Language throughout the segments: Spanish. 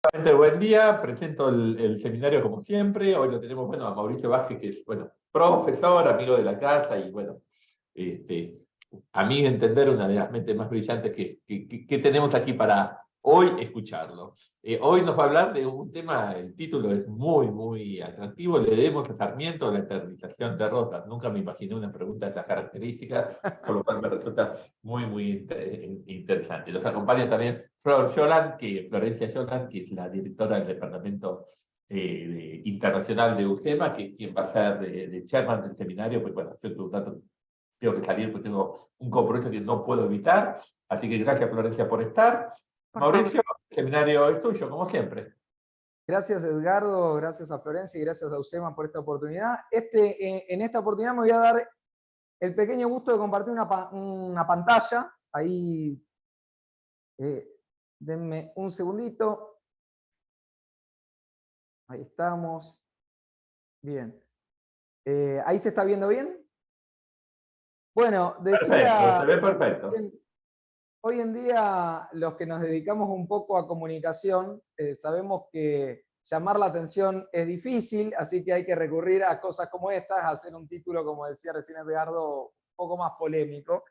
Buen día, presento el seminario como siempre. Hoy lo tenemos, bueno, a Mauricio Vázquez, que es, bueno, profesor, amigo de la casa y, bueno, este, a mí entender una de las mentes más brillantes que tenemos aquí para hoy escucharlo. Hoy nos va a hablar de un tema, el título es muy atractivo, le debemos a Sarmiento la eternización de Rosas. Nunca me imaginé una pregunta de estas características, por lo cual me resulta muy interesante. Nos acompaña también Florencia Jolan, que es la directora del Departamento Internacional de UCEMA, que quien va a ser de chairman del seminario, pues bueno, yo un rato tengo que salir, pues tengo un compromiso que no puedo evitar, así que gracias Florencia por estar. Por favor. Mauricio, el seminario es tuyo, como siempre. Gracias Edgardo, gracias a Florencia y gracias a UCEMA por esta oportunidad. En esta oportunidad me voy a dar el pequeño gusto de compartir una pantalla. Ahí, denme un segundito. Ahí estamos. Bien. ¿Ahí se está viendo bien? Bueno, Perfecto, decía se ve perfecto. recién, hoy en día los que nos dedicamos un poco a comunicación, sabemos que llamar la atención es difícil, así que hay que recurrir a cosas como estas, a hacer un título, como decía recién Edgardo, un poco más polémico.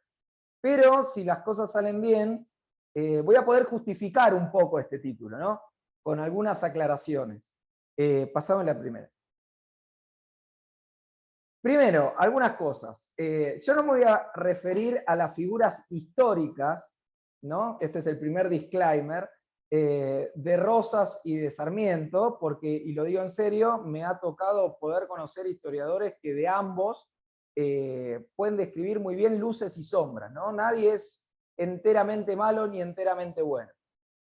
Pero si las cosas salen bien, voy a poder justificar un poco este título, ¿no? Con algunas aclaraciones. Pasame la primera. Primero, algunas cosas. Yo no me voy a referir a las figuras históricas, ¿no? Este es el primer disclaimer, de Rosas y de Sarmiento, porque, y lo digo en serio, me ha tocado poder conocer historiadores que de ambos pueden describir muy bien luces y sombras, ¿no? Nadie es enteramente malo ni enteramente bueno.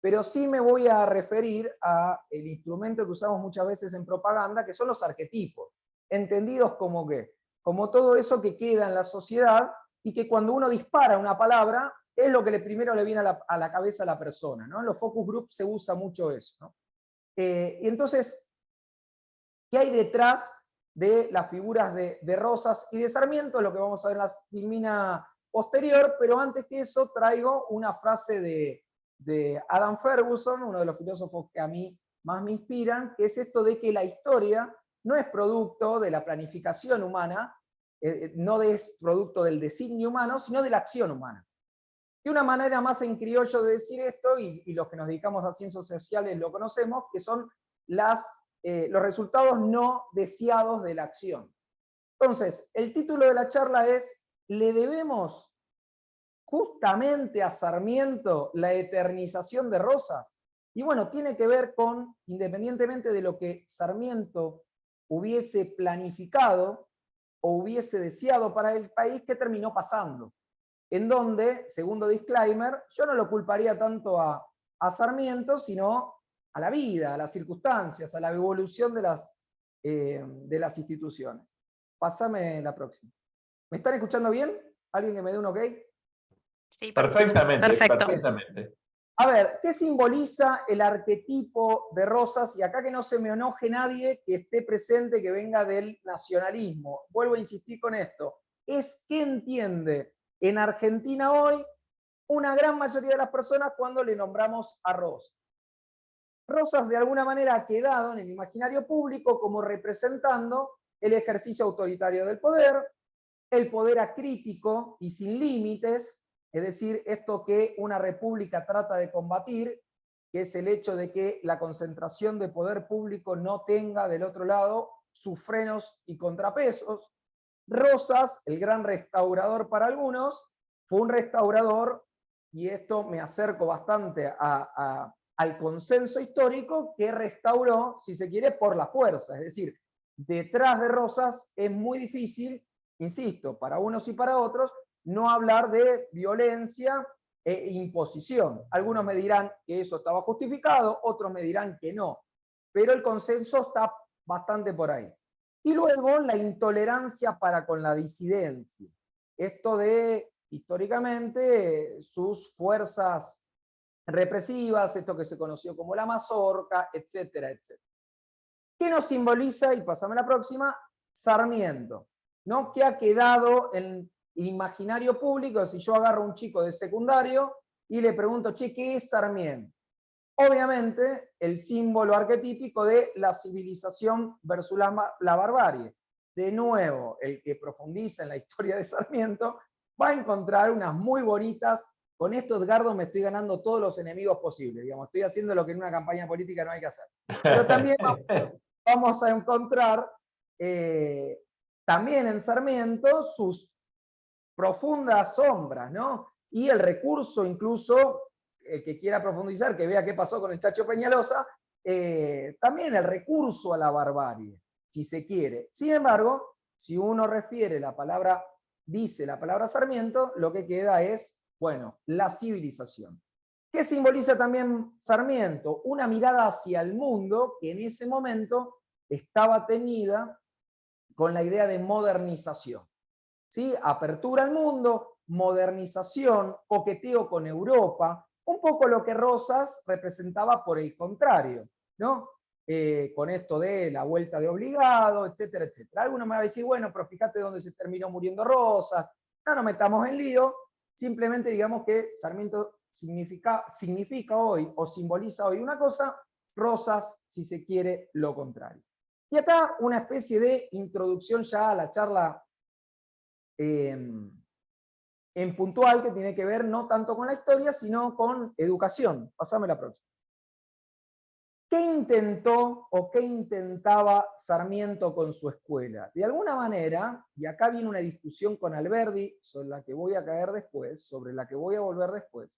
Pero sí me voy a referir al instrumento que usamos muchas veces en propaganda, que son los arquetipos, entendidos como que, como todo eso que queda en la sociedad y que cuando uno dispara una palabra es lo que primero le viene a la cabeza a la persona, ¿no? En los focus groups se usa mucho eso, ¿no? Y entonces, ¿qué hay detrás de las figuras de Rosas y de Sarmiento? Lo que vamos a ver en la filmina posterior, pero antes que eso traigo una frase de Adam Ferguson, uno de los filósofos que a mí más me inspiran, que es esto de que la historia no es producto de la planificación humana, no es producto del designio humano, sino de la acción humana. Y una manera más en criollo de decir esto, y los que nos dedicamos a ciencias sociales lo conocemos, que son los resultados no deseados de la acción. Entonces, el título de la charla es ¿le debemos justamente a Sarmiento la eternización de Rosas? Y bueno, tiene que ver con, independientemente de lo que Sarmiento hubiese planificado o hubiese deseado para el país, ¿qué terminó pasando? En donde, segundo disclaimer, yo no lo culparía tanto a Sarmiento, sino a la vida, a las circunstancias, a la evolución de las instituciones. Pásame la próxima. ¿Me están escuchando bien? ¿Alguien que me dé un ok? Sí, Perfectamente, perfecto. perfectamente. A ver, ¿qué simboliza el arquetipo de Rosas? Y acá que no se me enoje nadie que esté presente, que venga del nacionalismo. Vuelvo a insistir con esto. Es qué entiende en Argentina hoy una gran mayoría de las personas cuando le nombramos a Rosas. Rosas de alguna manera ha quedado en el imaginario público como representando el ejercicio autoritario del poder, el poder acrítico y sin límites, es decir, esto que una república trata de combatir, que es el hecho de que la concentración de poder público no tenga del otro lado sus frenos y contrapesos. Rosas, el gran restaurador para algunos, fue un restaurador, y esto me acerco bastante al consenso histórico, que restauró, si se quiere, por la fuerza. Es decir, detrás de Rosas es muy difícil, insisto, para unos y para otros, no hablar de violencia e imposición. Algunos me dirán que eso estaba justificado, otros me dirán que no, pero el consenso está bastante por ahí. Y luego la intolerancia para con la disidencia. Esto de, históricamente, sus fuerzas represivas, esto que se conoció como la mazorca, etcétera, etcétera. ¿Qué nos simboliza? Y pasame la próxima, Sarmiento, ¿no? Que ha quedado en el imaginario público. Si yo agarro a un chico de secundario y le pregunto, che, ¿qué es Sarmiento? obviamente el símbolo arquetípico de la civilización versus la barbarie. De nuevo, el que profundiza en la historia de Sarmiento va a encontrar unas muy bonitas. Con esto, Edgardo, me estoy ganando todos los enemigos posibles. Digamos, estoy haciendo lo que en una campaña política no hay que hacer. Pero también vamos a encontrar también en Sarmiento sus profundas sombras, ¿no? Y el recurso, incluso, el que quiera profundizar, que vea qué pasó con el Chacho Peñalosa, también el recurso a la barbarie, si se quiere. Sin embargo, si uno refiere la palabra, dice la palabra Sarmiento, lo que queda es, bueno, la civilización. ¿Qué simboliza también Sarmiento? Una mirada hacia el mundo que en ese momento estaba teñida con la idea de modernización. ¿Sí? Apertura al mundo, modernización, coqueteo con Europa, un poco lo que Rosas representaba por el contrario, ¿no? Con esto de la vuelta de obligado, etcétera, etcétera. Alguno me va a decir, bueno, pero fíjate dónde se terminó muriendo Rosas, no nos metamos en lío, simplemente digamos que Sarmiento significa hoy, o simboliza hoy una cosa, Rosas, si se quiere, lo contrario. Y acá una especie de introducción ya a la charla en puntual, que tiene que ver no tanto con la historia, sino con educación. Pasame la próxima. ¿Qué intentó o qué intentaba Sarmiento con su escuela? De alguna manera, y acá viene una discusión con Alberdi, sobre la que voy a caer después, sobre la que voy a volver después,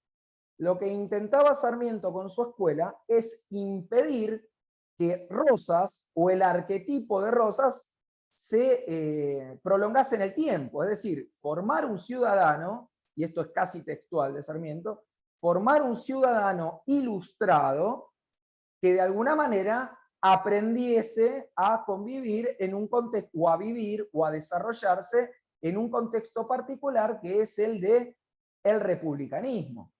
lo que intentaba Sarmiento con su escuela es impedir que Rosas, o el arquetipo de Rosas, se prolongase en el tiempo, es decir, formar un ciudadano, y esto es casi textual de Sarmiento, formar un ciudadano ilustrado que de alguna manera aprendiese a convivir en un contexto, o a vivir, o a desarrollarse en un contexto particular que es el de el republicanismo.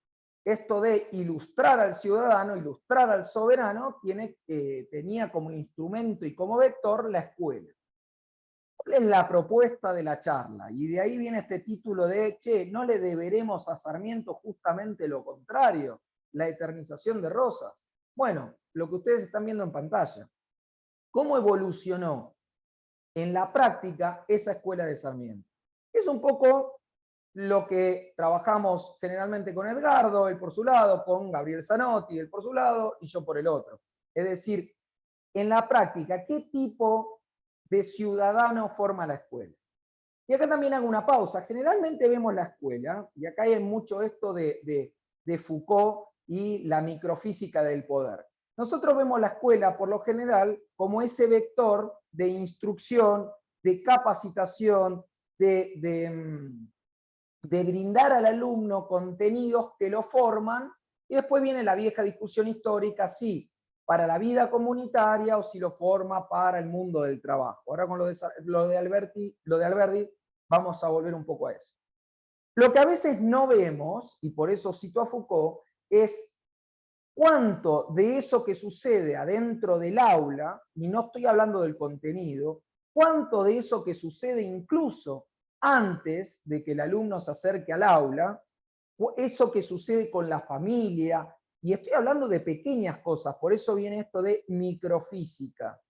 Esto de ilustrar al ciudadano, ilustrar al soberano, tenía como instrumento y como vector la escuela. ¿Cuál es la propuesta de la charla? Y de ahí viene este título de, che, ¿no le deberemos a Sarmiento justamente lo contrario? La eternización de Rosas. Bueno, lo que ustedes están viendo en pantalla. ¿Cómo evolucionó en la práctica esa escuela de Sarmiento? Es un poco lo que trabajamos generalmente con Edgardo, él por su lado, con Gabriel Zanotti, él por su lado, y yo por el otro. Es decir, en la práctica, ¿qué tipo de ciudadano forma la escuela? Y acá también hago una pausa. Generalmente vemos la escuela, y acá hay mucho esto de Foucault y la microfísica del poder. Nosotros vemos la escuela, por lo general, como ese vector de instrucción, de capacitación, de brindar al alumno contenidos que lo forman, y después viene la vieja discusión histórica, si para la vida comunitaria o si lo forma para el mundo del trabajo. Ahora con lo de Alberdi vamos a volver un poco a eso. Lo que a veces no vemos, y por eso cito a Foucault, es cuánto de eso que sucede adentro del aula, y no estoy hablando del contenido, cuánto de eso que sucede incluso antes de que el alumno se acerque al aula, eso que sucede con la familia, y estoy hablando de pequeñas cosas, por eso viene esto de microfísica.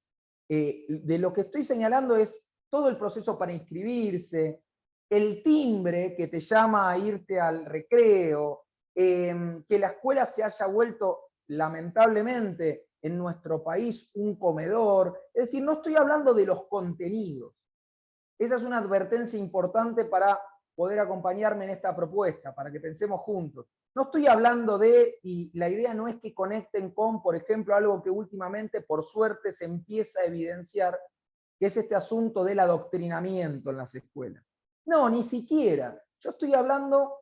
De lo que estoy señalando es todo el proceso para inscribirse, el timbre que te llama a irte al recreo, que la escuela se haya vuelto, lamentablemente, en nuestro país un comedor. Es decir, no estoy hablando de los contenidos. Esa es una advertencia importante para poder acompañarme en esta propuesta, para que pensemos juntos. No estoy hablando de, y la idea no es que conecten con, por ejemplo, algo que últimamente, por suerte, se empieza a evidenciar, que es este asunto del adoctrinamiento en las escuelas. No, ni siquiera. Yo estoy hablando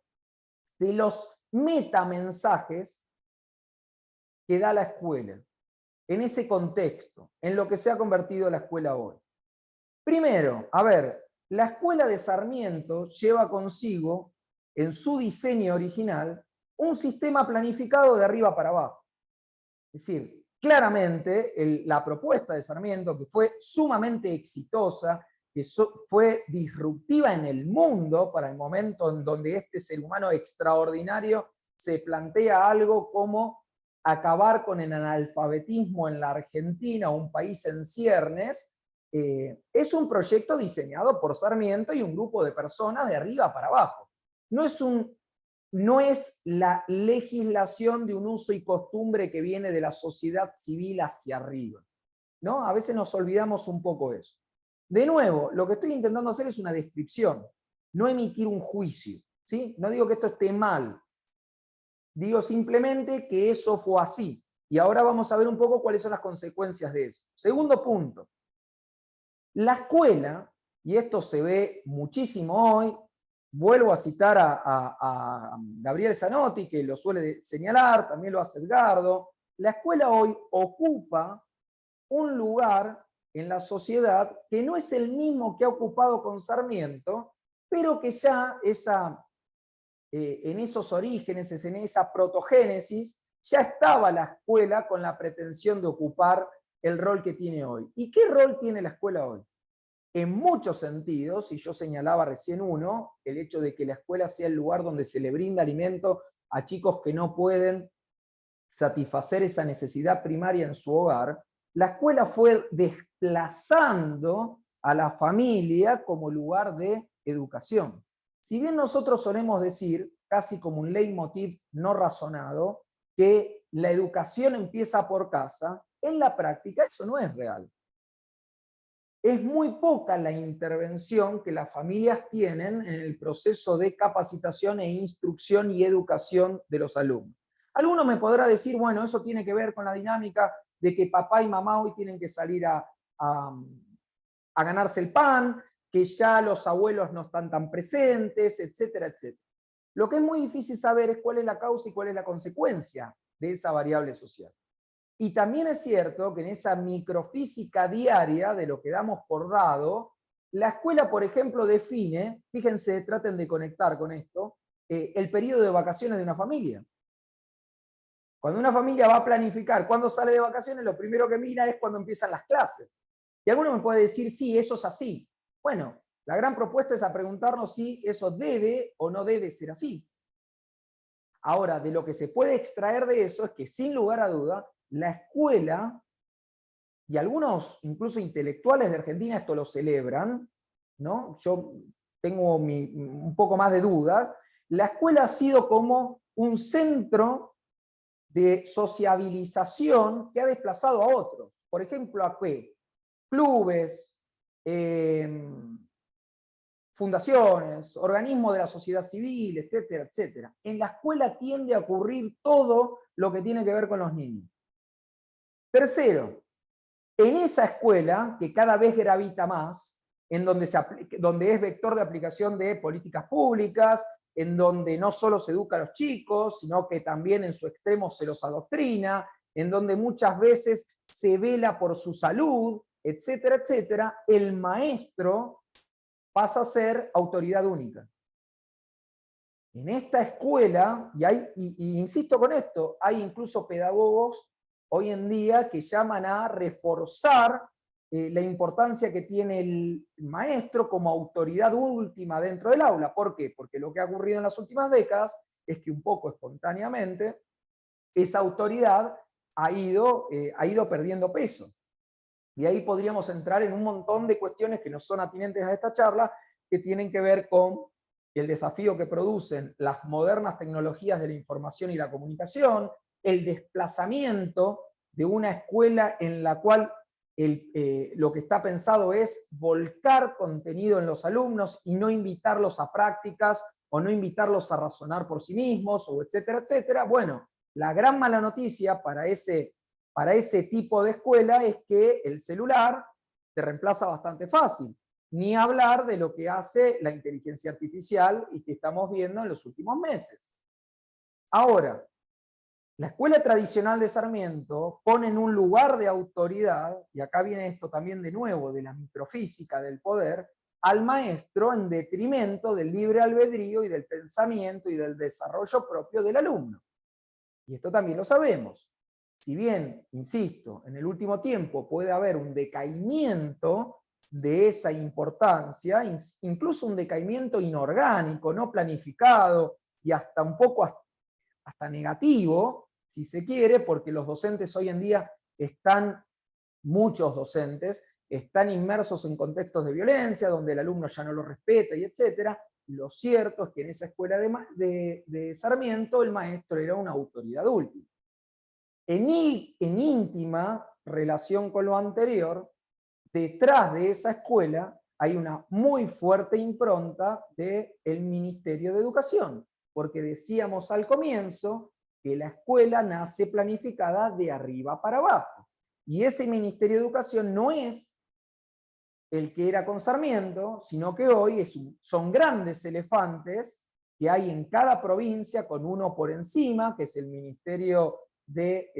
de los metamensajes que da la escuela, en ese contexto, en lo que se ha convertido la escuela hoy. Primero, a ver, la escuela de Sarmiento lleva consigo, en su diseño original, un sistema planificado de arriba para abajo. Es decir, claramente la propuesta de Sarmiento, que fue sumamente exitosa, que fue disruptiva en el mundo para el momento en donde este ser humano extraordinario se plantea algo como acabar con el analfabetismo en la Argentina, un país en ciernes, es un proyecto diseñado por Sarmiento y un grupo de personas de arriba para abajo. No es la legislación de un uso y costumbre que viene de la sociedad civil hacia arriba, ¿no? A veces nos olvidamos un poco eso. De nuevo, lo que estoy intentando hacer es una descripción, no emitir un juicio, ¿sí? No digo que esto esté mal, digo simplemente que eso fue así. Y ahora vamos a ver un poco cuáles son las consecuencias de eso. Segundo punto. La escuela, y esto se ve muchísimo hoy, vuelvo a citar a Gabriel Zanotti, que lo suele señalar, también lo hace Edgardo, la escuela hoy ocupa un lugar en la sociedad que no es el mismo que ha ocupado con Sarmiento, pero que ya en esos orígenes, en esa protogénesis, ya estaba la escuela con la pretensión de ocupar el rol que tiene hoy. ¿Y qué rol tiene la escuela hoy? En muchos sentidos, y yo señalaba recién uno, el hecho de que la escuela sea el lugar donde se le brinda alimento a chicos que no pueden satisfacer esa necesidad primaria en su hogar, la escuela fue desplazando a la familia como lugar de educación. Si bien nosotros solemos decir, casi como un leitmotiv no razonado, que la educación empieza por casa, en la práctica eso no es real. Es muy poca la intervención que las familias tienen en el proceso de capacitación e instrucción y educación de los alumnos. Alguno me podrá decir, bueno, eso tiene que ver con la dinámica de que papá y mamá hoy tienen que salir a ganarse el pan, que ya los abuelos no están tan presentes, etcétera, etcétera. Lo que es muy difícil saber es cuál es la causa y cuál es la consecuencia de esa variable social. Y también es cierto que en esa microfísica diaria de lo que damos por dado, la escuela, por ejemplo, define, fíjense, traten de conectar con esto, el periodo de vacaciones de una familia. Cuando una familia va a planificar cuándo sale de vacaciones, lo primero que mira es cuando empiezan las clases. Y alguno me puede decir, sí, eso es así. Bueno, la gran propuesta es a preguntarnos si eso debe o no debe ser así. Ahora, de lo que se puede extraer de eso es que, sin lugar a duda, la escuela, y algunos incluso intelectuales de Argentina esto lo celebran, ¿no? Yo tengo un poco más de dudas, la escuela ha sido como un centro de sociabilización que ha desplazado a otros. Por ejemplo, ¿a qué? Clubes, fundaciones, organismos de la sociedad civil, etcétera, etcétera. En la escuela tiende a ocurrir todo lo que tiene que ver con los niños. Tercero, en esa escuela, que cada vez gravita más, en donde es vector de aplicación de políticas públicas, en donde no solo se educa a los chicos, sino que también en su extremo se los adoctrina, en donde muchas veces se vela por su salud, etcétera, etcétera, el maestro pasa a ser autoridad única. En esta escuela, y insisto con esto, hay incluso pedagogos hoy en día que llaman a reforzar la importancia que tiene el maestro como autoridad última dentro del aula. ¿Por qué? Porque lo que ha ocurrido en las últimas décadas es que un poco espontáneamente esa autoridad ha ido perdiendo peso. Y ahí podríamos entrar en un montón de cuestiones que no son atinentes a esta charla, que tienen que ver con el desafío que producen las modernas tecnologías de la información y la comunicación, el desplazamiento de una escuela en la cual lo que está pensado es volcar contenido en los alumnos y no invitarlos a prácticas o no invitarlos a razonar por sí mismos, o etcétera, etcétera. Bueno, la gran mala noticia para ese tipo de escuela es que el celular te reemplaza bastante fácil. Ni hablar de lo que hace la inteligencia artificial y que estamos viendo en los últimos meses. Ahora, la escuela tradicional de Sarmiento pone en un lugar de autoridad, y acá viene esto también de nuevo de la microfísica del poder, al maestro en detrimento del libre albedrío y del pensamiento y del desarrollo propio del alumno. Y esto también lo sabemos. Si bien, insisto, en el último tiempo puede haber un decaimiento de esa importancia, incluso un decaimiento inorgánico, no planificado y hasta un poco hasta negativo, si se quiere, porque los docentes hoy en día muchos docentes, están inmersos en contextos de violencia, donde el alumno ya no lo respeta y etcétera. Lo cierto es que en esa escuela de Sarmiento el maestro era una autoridad última. En íntima relación con lo anterior, detrás de esa escuela hay una muy fuerte impronta del Ministerio de Educación, porque decíamos al comienzo que la escuela nace planificada de arriba para abajo. Y ese Ministerio de Educación no es el que era con Sarmiento, sino que hoy son grandes elefantes que hay en cada provincia, con uno por encima, que es el Ministerio de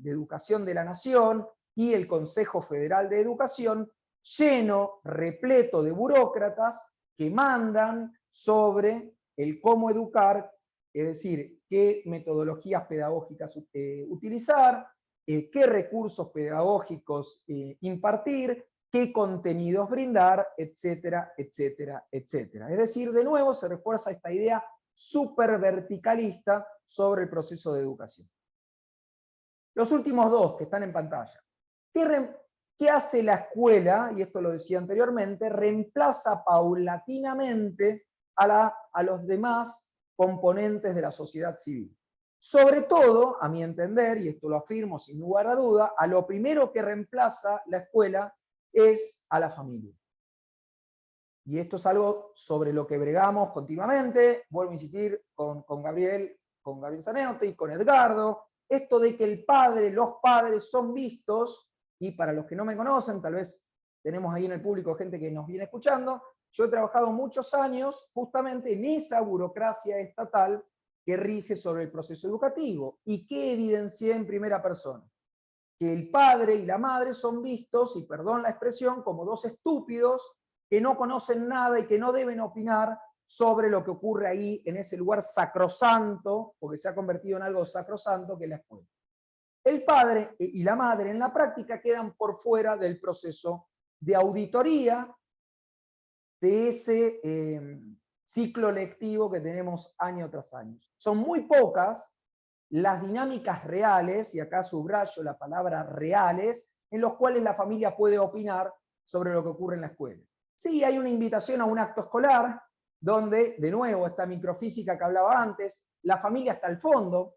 Educación de la Nación y el Consejo Federal de Educación, lleno, repleto de burócratas que mandan sobre el cómo educar, es decir, qué metodologías pedagógicas utilizar, qué recursos pedagógicos impartir, qué contenidos brindar, etcétera, etcétera, etcétera. Es decir, de nuevo se refuerza esta idea súper verticalista sobre el proceso de educación. Los últimos dos que están en pantalla. ¿Qué hace la escuela? Y esto lo decía anteriormente, reemplaza paulatinamente a los demás componentes de la sociedad civil. Sobre todo, a mi entender, y esto lo afirmo sin lugar a duda, a lo primero que reemplaza la escuela es a la familia. Y esto es algo sobre lo que bregamos continuamente, vuelvo a insistir con Gabriel Zanetti y con Edgardo, esto de que los padres son vistos, y para los que no me conocen, tal vez tenemos ahí en el público gente que nos viene escuchando, yo he trabajado muchos años justamente en esa burocracia estatal que rige sobre el proceso educativo, y que evidencié en primera persona. Que el padre y la madre son vistos, y perdón la expresión, como dos estúpidos que no conocen nada y que no deben opinar sobre lo que ocurre ahí en ese lugar sacrosanto, porque se ha convertido en algo sacrosanto, que es la escuela. El padre y la madre en la práctica quedan por fuera del proceso de auditoría de ese ciclo lectivo que tenemos año tras año. Son muy pocas las dinámicas reales, y acá subrayo la palabra reales, en los cuales la familia puede opinar sobre lo que ocurre en la escuela. Sí, hay una invitación a un acto escolar, donde, de nuevo, esta microfísica que hablaba antes, la familia está al fondo,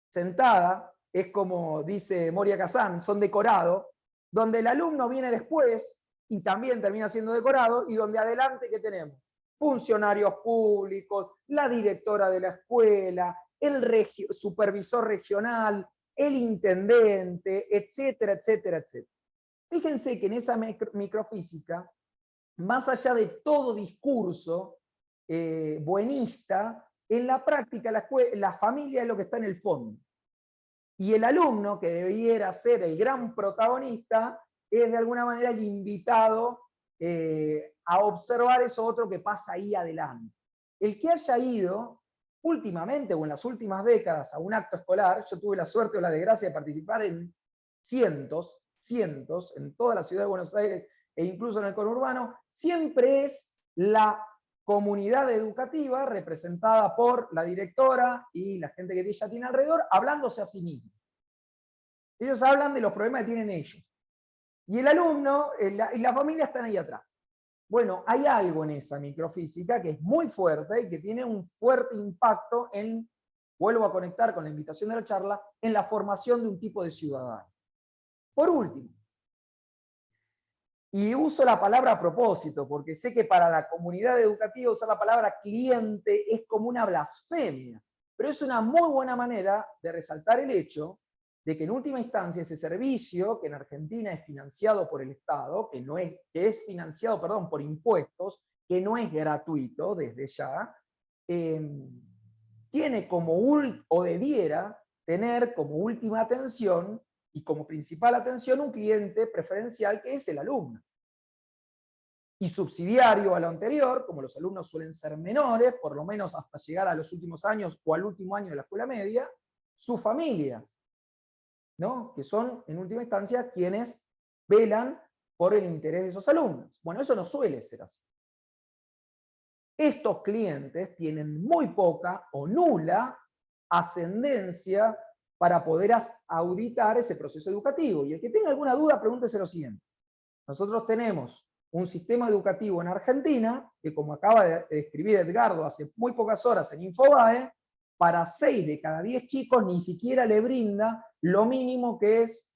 sentada, es como dice Moria Kazan, son decorados, donde el alumno viene después y también termina siendo decorado, y donde adelante, ¿qué tenemos? Funcionarios públicos, la directora de la escuela, el supervisor regional, el intendente, etcétera, etcétera, etcétera. Fíjense que en esa microfísica, más allá de todo discurso buenista, en la práctica la familia es lo que está en el fondo. Y el alumno, que debiera ser el gran protagonista, es de alguna manera el invitado a observar eso otro que pasa ahí adelante. El que haya ido últimamente o en las últimas décadas a un acto escolar, yo tuve la suerte o la desgracia de participar en cientos, en toda la ciudad de Buenos Aires e incluso en el conurbano, siempre es la comunidad educativa representada por la directora y la gente que ella tiene alrededor, hablándose a sí mismos. Ellos hablan de los problemas que tienen ellos. Y el alumno y la familia están ahí atrás. Bueno, hay algo en esa microfísica que es muy fuerte y que tiene un fuerte impacto en, vuelvo a conectar con la invitación de la charla, en la formación de un tipo de ciudadano. Por último, y uso la palabra a propósito, porque sé que para la comunidad educativa usar la palabra cliente es como una blasfemia, pero es una muy buena manera de resaltar el hecho de que en última instancia ese servicio, que en Argentina es financiado por el Estado, que es financiado, perdón, por impuestos, que no es gratuito desde ya, tiene como, o debiera tener como última atención y como principal atención un cliente preferencial que es el alumno. Y subsidiario a lo anterior, como los alumnos suelen ser menores, por lo menos hasta llegar a los últimos años o al último año de la escuela media, sus familias, ¿no? Que son, en última instancia, quienes velan por el interés de esos alumnos. Bueno, eso no suele ser así. Estos clientes tienen muy poca o nula ascendencia para poder auditar ese proceso educativo. Y el que tenga alguna duda, pregúntese lo siguiente. Nosotros tenemos un sistema educativo en Argentina, que como acaba de describir Edgardo hace muy pocas horas en Infobae, para 6 de cada 10 chicos ni siquiera le brinda lo mínimo que es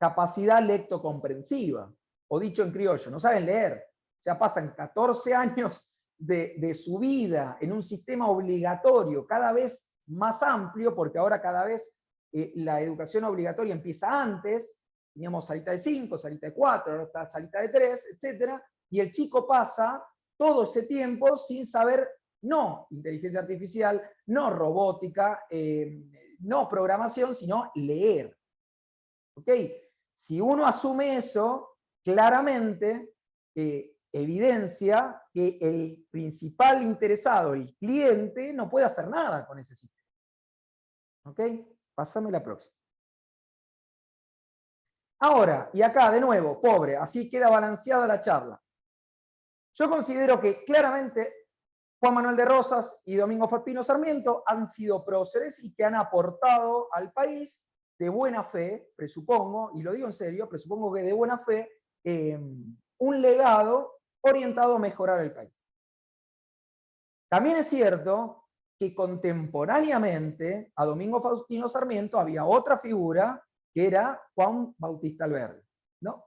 capacidad lectocomprensiva, o dicho en criollo, no saben leer. O sea, pasan 14 años de su vida en un sistema obligatorio cada vez más amplio, porque ahora cada vez la educación obligatoria empieza antes, teníamos salita de 5, salita de 4, ahora está salita de 3, etc. Y el chico pasa todo ese tiempo sin saber, no inteligencia artificial, no robótica, no programación, sino leer. ¿Ok? Si uno asume eso, claramente evidencia que el principal interesado, el cliente, no puede hacer nada con ese sistema. ¿Ok? Pásame la próxima. Ahora, y acá de nuevo, pobre, así queda balanceada la charla. Yo considero que claramente Juan Manuel de Rosas y Domingo Faustino Sarmiento han sido próceres y que han aportado al país de buena fe, presupongo, y lo digo en serio, presupongo que de buena fe, un legado orientado a mejorar el país. También es cierto que contemporáneamente a Domingo Faustino Sarmiento había otra figura que era Juan Bautista Alberdi, ¿no?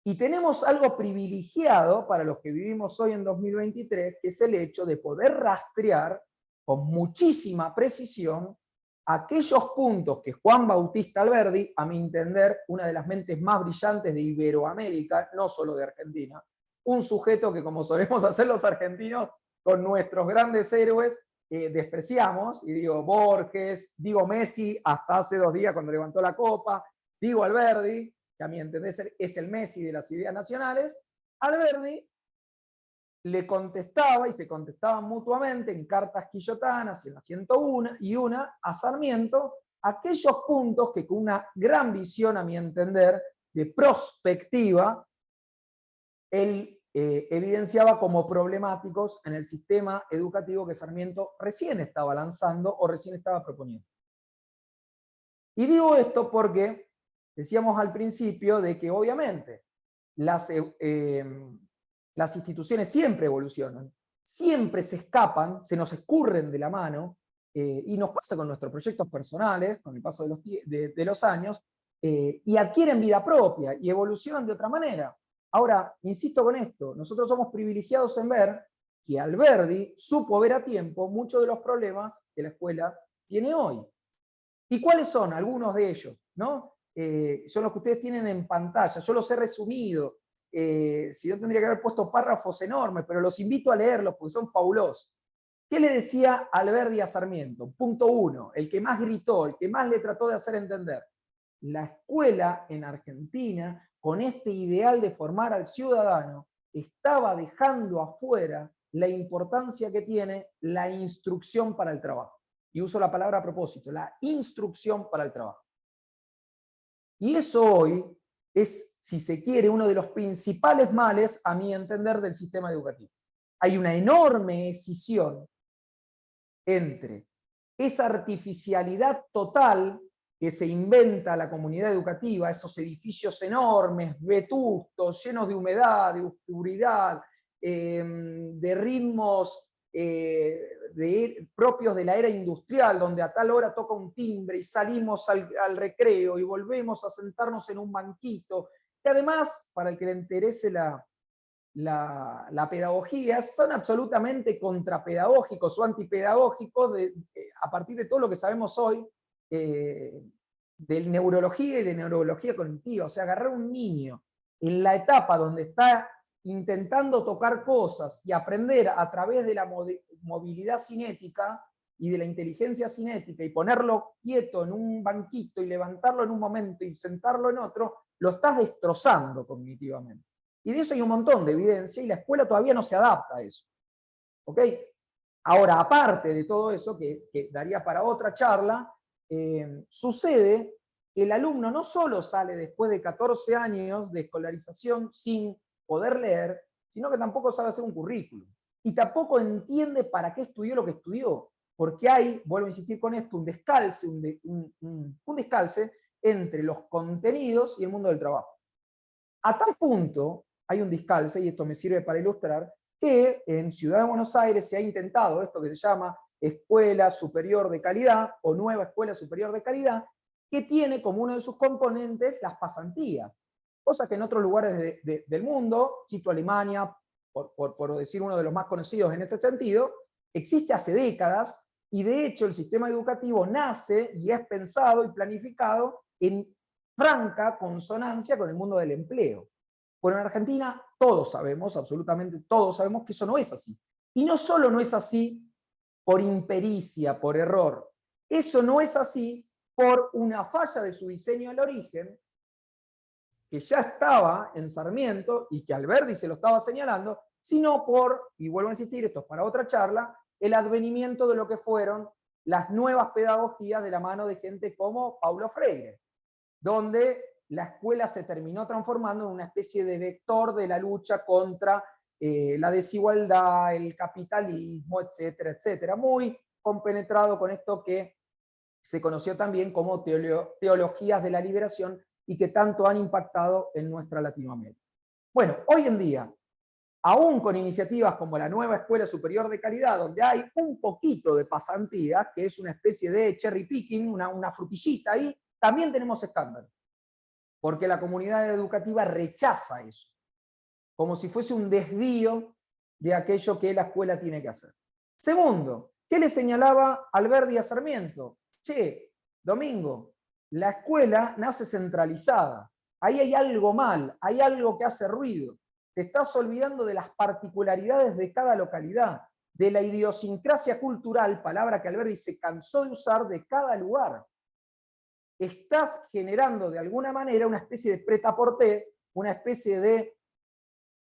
Y tenemos algo privilegiado para los que vivimos hoy en 2023, que es el hecho de poder rastrear con muchísima precisión aquellos puntos que Juan Bautista Alberdi, a mi entender, una de las mentes más brillantes de Iberoamérica, no solo de Argentina, un sujeto que, como solemos hacer los argentinos con nuestros grandes héroes, despreciamos, y digo Borges, digo Messi hasta hace 2 días cuando levantó la copa, digo Alberdi, que a mi entender es el Messi de las ideas nacionales. Alberdi le contestaba, y se contestaban mutuamente en cartas quillotanas, en la 101 y una, a Sarmiento, aquellos puntos que con una gran visión, a mi entender, de prospectiva, él evidenciaba como problemáticos en el sistema educativo que Sarmiento recién estaba lanzando o recién estaba proponiendo. Y digo esto porque decíamos al principio de que obviamente las instituciones siempre evolucionan, siempre se escapan, se nos escurren de la mano, y nos pasa con nuestros proyectos personales, con el paso de los años, y adquieren vida propia y evolucionan de otra manera. Ahora, insisto con esto, nosotros somos privilegiados en ver que Alberdi supo ver a tiempo muchos de los problemas que la escuela tiene hoy. ¿Y cuáles son? Algunos de ellos, ¿no? Son los que ustedes tienen en pantalla, yo los he resumido, si yo tendría que haber puesto párrafos enormes, pero los invito a leerlos porque son fabulosos. ¿Qué le decía Alberdi a Sarmiento? Punto 1, el que más gritó, el que más le trató de hacer entender. La escuela en Argentina, con este ideal de formar al ciudadano, estaba dejando afuera la importancia que tiene la instrucción para el trabajo. Y uso la palabra a propósito, la instrucción para el trabajo. Y eso hoy es, si se quiere, uno de los principales males, a mi entender, del sistema educativo. Hay una enorme escisión entre esa artificialidad total que se inventa la comunidad educativa, esos edificios enormes, vetustos, llenos de humedad, de oscuridad, de ritmos propios de la era industrial, donde a tal hora toca un timbre y salimos al recreo y volvemos a sentarnos en un banquito, que además, para el que le interese la pedagogía, son absolutamente contrapedagógicos o antipedagógicos a partir de todo lo que sabemos hoy de neurología y de neurología cognitiva. O sea, agarrar a un niño en la etapa donde está intentando tocar cosas y aprender a través de la movilidad cinética y de la inteligencia cinética y ponerlo quieto en un banquito y levantarlo en un momento y sentarlo en otro, lo estás destrozando cognitivamente. Y de eso hay un montón de evidencia y la escuela todavía no se adapta a eso. ¿Ok? Ahora, aparte de todo eso, que daría para otra charla, sucede que el alumno no solo sale después de 14 años de escolarización sin poder leer, sino que tampoco sabe hacer un currículum. Y tampoco entiende para qué estudió lo que estudió. porque hay, vuelvo a insistir con esto, un descalce, un descalce entre los contenidos y el mundo del trabajo. A tal punto hay un descalce, y esto me sirve para ilustrar, que en Ciudad de Buenos Aires se ha intentado esto que se llama Escuela Superior de Calidad o Nueva Escuela Superior de Calidad, que tiene como uno de sus componentes las pasantías, cosa que en otros lugares del mundo, cito Alemania, por decir uno de los más conocidos en este sentido, existe hace décadas, y de hecho el sistema educativo nace y es pensado y planificado en franca consonancia con el mundo del empleo. Bueno, en Argentina todos sabemos, absolutamente todos sabemos que eso no es así. Y no solo no es así por impericia, por error, eso no es así por una falla de su diseño al origen, que ya estaba en Sarmiento y que Alberdi se lo estaba señalando, sino por, y vuelvo a insistir, esto es para otra charla, el advenimiento de lo que fueron las nuevas pedagogías de la mano de gente como Paulo Freire, donde la escuela se terminó transformando en una especie de vector de la lucha contra la desigualdad, el capitalismo, etcétera, etcétera, muy compenetrado con esto que se conoció también como teologías de la liberación y que tanto han impactado en nuestra Latinoamérica. Bueno, hoy en día, aún con iniciativas como la Nueva Escuela Superior de Calidad, donde hay un poquito de pasantía, que es una especie de cherry picking, una frutillita ahí, también tenemos escándalos, porque la comunidad educativa rechaza eso, como si fuese un desvío de aquello que la escuela tiene que hacer. Segundo, ¿qué le señalaba Alberdi a Sarmiento? Che, Domingo, la escuela nace centralizada, ahí hay algo mal, hay algo que hace ruido, te estás olvidando de las particularidades de cada localidad, de la idiosincrasia cultural, palabra que Alberdi se cansó de usar, de cada lugar. Estás generando de alguna manera una especie de prêt-à-porter, una especie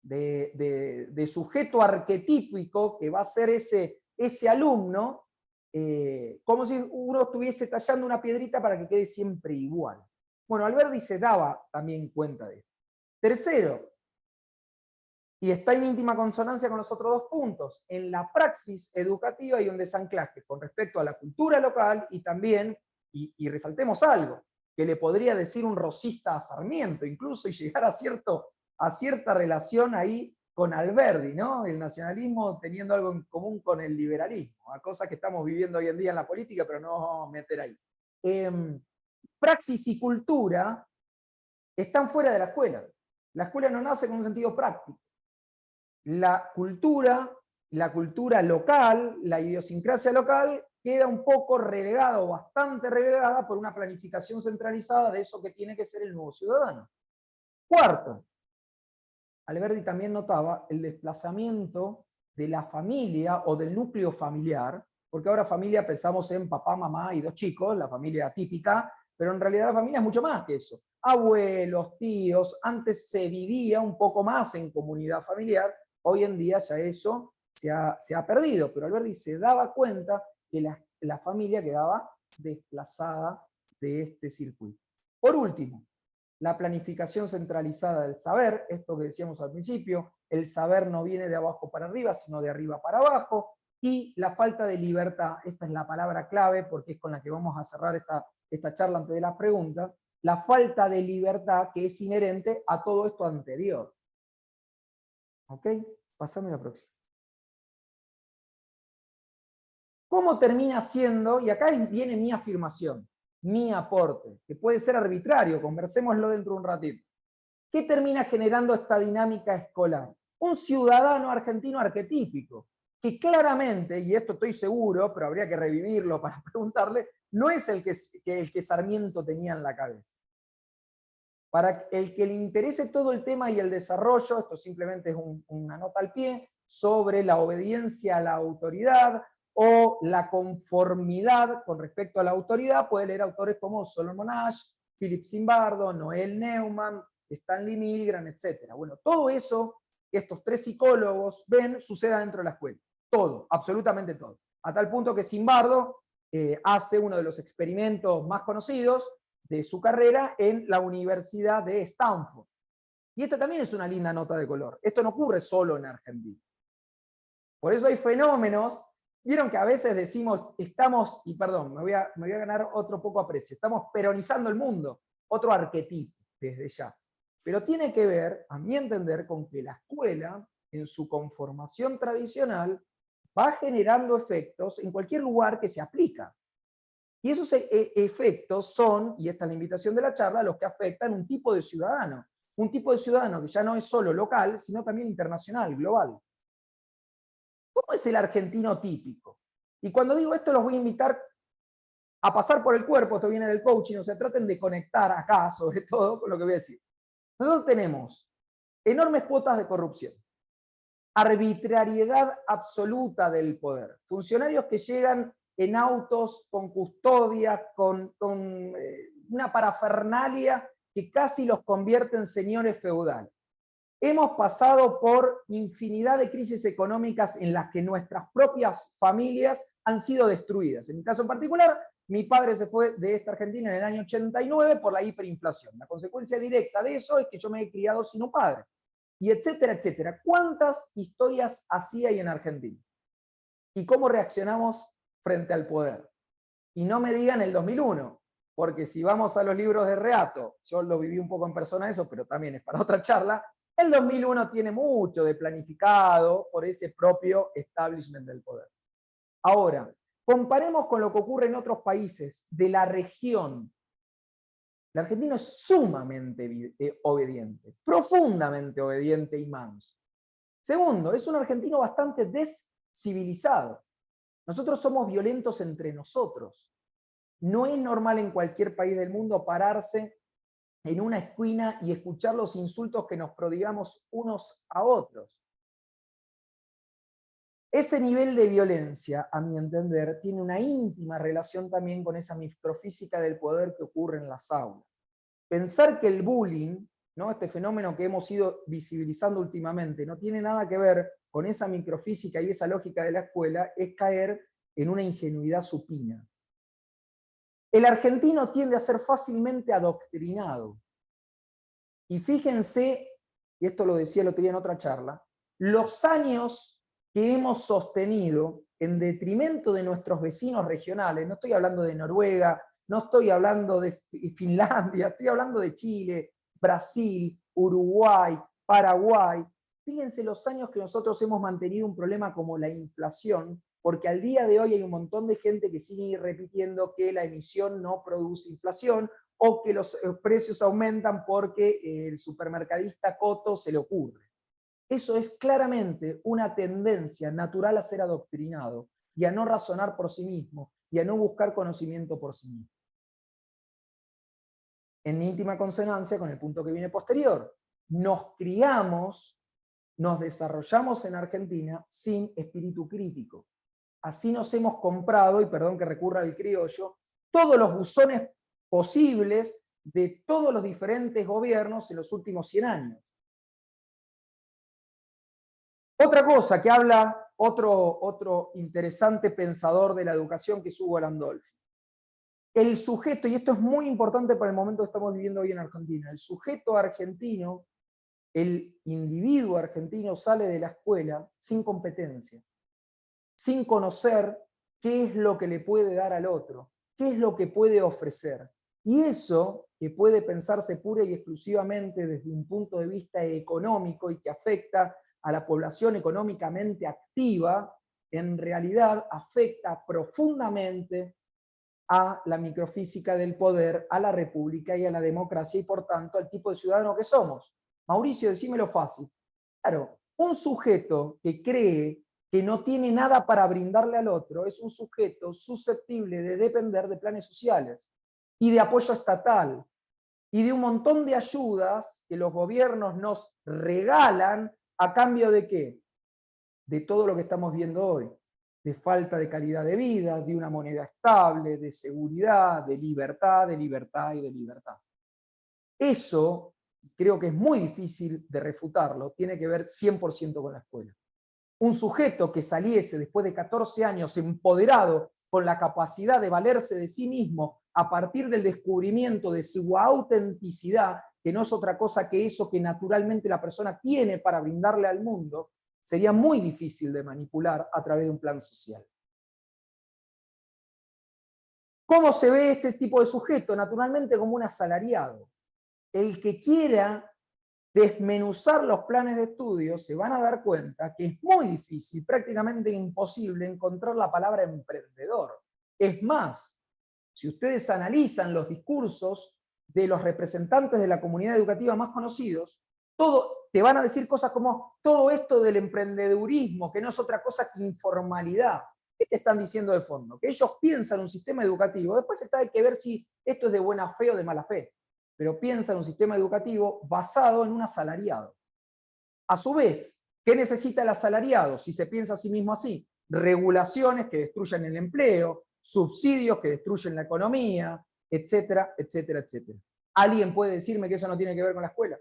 de sujeto arquetípico que va a ser ese alumno, como si uno estuviese tallando una piedrita para que quede siempre igual. Bueno, Alberdi se daba también cuenta de esto. Tercero, y está en íntima consonancia con los otros dos puntos, en la praxis educativa hay un desanclaje con respecto a la cultura local y también, y resaltemos algo, que le podría decir un rosista a Sarmiento, incluso, y llegar a cierta relación ahí con Alberdi, ¿no? El nacionalismo teniendo algo en común con el liberalismo, a cosa que estamos viviendo hoy en día en la política, pero no nos vamos a meter ahí. Praxis y cultura están fuera de la escuela. La escuela no nace con un sentido práctico. La cultura local, la idiosincrasia local, queda un poco relegada o bastante relegada por una planificación centralizada de eso que tiene que ser el nuevo ciudadano. Cuarto, Alberdi también notaba el desplazamiento de la familia o del núcleo familiar, porque ahora familia pensamos en papá, mamá y dos chicos, la familia típica, pero en realidad la familia es mucho más que eso. Abuelos, tíos, antes se vivía un poco más en comunidad familiar, hoy en día ya eso se ha perdido, pero Alberdi se daba cuenta que la familia quedaba desplazada de este circuito. Por último, la planificación centralizada del saber, esto que decíamos al principio, el saber no viene de abajo para arriba, sino de arriba para abajo, y la falta de libertad, esta es la palabra clave porque es con la que vamos a cerrar esta charla antes de las preguntas, la falta de libertad que es inherente a todo esto anterior. ¿Ok? Pasame la próxima. ¿Cómo termina siendo? Y acá viene mi afirmación, mi aporte, que puede ser arbitrario, conversémoslo dentro de un ratito. ¿Qué termina generando esta dinámica escolar? Un ciudadano argentino arquetípico, que claramente, y esto estoy seguro, pero habría que revivirlo para preguntarle, no es el que Sarmiento tenía en la cabeza. Para el que le interese todo el tema y el desarrollo, esto simplemente es una nota al pie, sobre la obediencia a la autoridad o la conformidad con respecto a la autoridad, puede leer autores como Solomon Asch, Philip Zimbardo, Noel Neumann, Stanley Milgram, etc. Bueno, todo eso que estos tres psicólogos ven sucede dentro de la escuela. Todo, absolutamente todo. A tal punto que Zimbardo hace uno de los experimentos más conocidos de su carrera en la Universidad de Stanford. Y esta también es una linda nota de color. Esto no ocurre solo en Argentina. Por eso hay fenómenos Vieron que a veces decimos, estamos, y perdón, me voy a ganar otro poco aprecio, estamos peronizando el mundo, otro arquetipo desde ya. Pero tiene que ver, a mi entender, con que la escuela, en su conformación tradicional, va generando efectos en cualquier lugar que se aplica. Y esos efectos son, y esta es la invitación de la charla, los que afectan un tipo de ciudadano. Un tipo de ciudadano que ya no es solo local, sino también internacional, global. ¿Cómo es el argentino típico? Y cuando digo esto, los voy a invitar a pasar por el cuerpo, esto viene del coaching, o sea, traten de conectar acá, sobre todo, con lo que voy a decir. Nosotros tenemos enormes cuotas de corrupción, arbitrariedad absoluta del poder, funcionarios que llegan en autos con custodia, con una parafernalia que casi los convierte en señores feudales. Hemos pasado por infinidad de crisis económicas en las que nuestras propias familias han sido destruidas. En mi caso en particular, mi padre se fue de esta Argentina en el año 89 por la hiperinflación. La consecuencia directa de eso es que yo me he criado sin un padre. Y etcétera, etcétera. ¿Cuántas historias así hay en Argentina? ¿Y cómo reaccionamos frente al poder? Y no me digan el 2001, porque si vamos a los libros de Reato, yo lo viví un poco en persona eso, pero también es para otra charla, el 2001 tiene mucho de planificado por ese propio establishment del poder. Ahora, comparemos con lo que ocurre en otros países de la región. El argentino es sumamente obediente, profundamente obediente y manso. Segundo, es un argentino bastante descivilizado. Nosotros somos violentos entre nosotros. No es normal en cualquier país del mundo pararse en una esquina y escuchar los insultos que nos prodigamos unos a otros. Ese nivel de violencia, a mi entender, tiene una íntima relación también con esa microfísica del poder que ocurre en las aulas. Pensar que el bullying, ¿no?, este fenómeno que hemos ido visibilizando últimamente, no tiene nada que ver con esa microfísica y esa lógica de la escuela, es caer en una ingenuidad supina. El argentino tiende a ser fácilmente adoctrinado. Y fíjense, y esto lo decía el otro día en otra charla, los años que hemos sostenido en detrimento de nuestros vecinos regionales, no estoy hablando de Noruega, no estoy hablando de Finlandia, estoy hablando de Chile, Brasil, Uruguay, Paraguay. Fíjense los años que nosotros hemos mantenido un problema como la inflación, porque al día de hoy hay un montón de gente que sigue repitiendo que la emisión no produce inflación, o que los precios aumentan porque el supermercadista Coto se le ocurre. Eso es claramente una tendencia natural a ser adoctrinado y a no razonar por sí mismo y a no buscar conocimiento por sí mismo. En íntima consonancia con el punto que viene posterior. Nos criamos, nos desarrollamos en Argentina sin espíritu crítico. Así nos hemos comprado, y perdón que recurra al criollo, todos los buzones posibles de todos los diferentes gobiernos en los últimos 100 años. Otra cosa que habla otro interesante pensador de la educación, que es Hugo Landolfi. El sujeto, y esto es muy importante para el momento que estamos viviendo hoy en Argentina, el sujeto argentino, el individuo argentino sale de la escuela sin competencia, sin conocer qué es lo que le puede dar al otro, qué es lo que puede ofrecer. Y eso, que puede pensarse pura y exclusivamente desde un punto de vista económico y que afecta a la población económicamente activa, en realidad afecta profundamente a la microfísica del poder, a la república y a la democracia, y por tanto al tipo de ciudadano que somos. Mauricio, decímelo fácil. Claro, un sujeto que cree que no tiene nada para brindarle al otro es un sujeto susceptible de depender de planes sociales y de apoyo estatal y de un montón de ayudas que los gobiernos nos regalan a cambio de ¿qué? De todo lo que estamos viendo hoy, de falta de calidad de vida, de una moneda estable, de seguridad, de libertad y de libertad. Eso, creo que es muy difícil de refutarlo, tiene que ver 100% con la escuela. Un sujeto que saliese después de 14 años empoderado, con la capacidad de valerse de sí mismo a partir del descubrimiento de su autenticidad, que no es otra cosa que eso que naturalmente la persona tiene para brindarle al mundo, sería muy difícil de manipular a través de un plan social. ¿Cómo se ve este tipo de sujeto? Naturalmente como un asalariado. El que quiera desmenuzar los planes de estudio se van a dar cuenta que es muy difícil, prácticamente imposible, encontrar la palabra emprendedor. Es más, si ustedes analizan los discursos de los representantes de la comunidad educativa más conocidos, te van a decir cosas como todo esto del emprendedurismo, que no es otra cosa que informalidad. ¿Qué te están diciendo de fondo? Que ellos piensan un sistema educativo, después hay que ver si esto es de buena fe o de mala fe, pero piensan un sistema educativo basado en un asalariado. A su vez, ¿qué necesita el asalariado si se piensa a sí mismo así? Regulaciones que destruyen el empleo, subsidios que destruyen la economía, etcétera, etcétera, etcétera. ¿Alguien puede decirme que eso no tiene que ver con la escuela?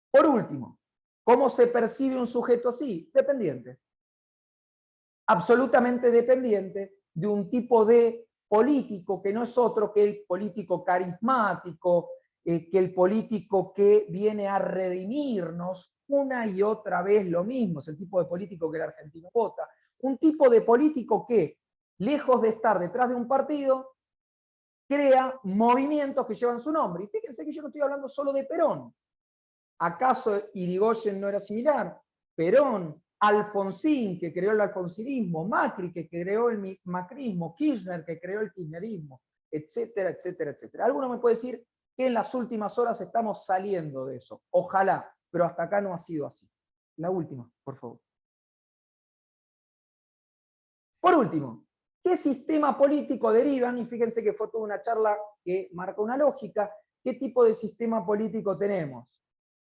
Por último, ¿cómo se percibe un sujeto así? Dependiente. Absolutamente dependiente de un tipo de político que no es otro que el político carismático, que el político que viene a redimirnos una y otra vez lo mismo, es el tipo de político que el argentino vota. Un tipo de político que, lejos de estar detrás de un partido, crea movimientos que llevan su nombre. Y fíjense que yo no estoy hablando solo de Perón. ¿Acaso Irigoyen no era similar? Perón, Alfonsín, que creó el alfonsinismo, Macri, que creó el macrismo, Kirchner, que creó el kirchnerismo, etcétera, etcétera, etcétera. ¿Alguno me puede decir que en las últimas horas estamos saliendo de eso? Ojalá, pero hasta acá no ha sido así. La última, por favor. Por último, ¿qué sistema político derivan? Y fíjense que fue toda una charla que marca una lógica. ¿Qué tipo de sistema político tenemos?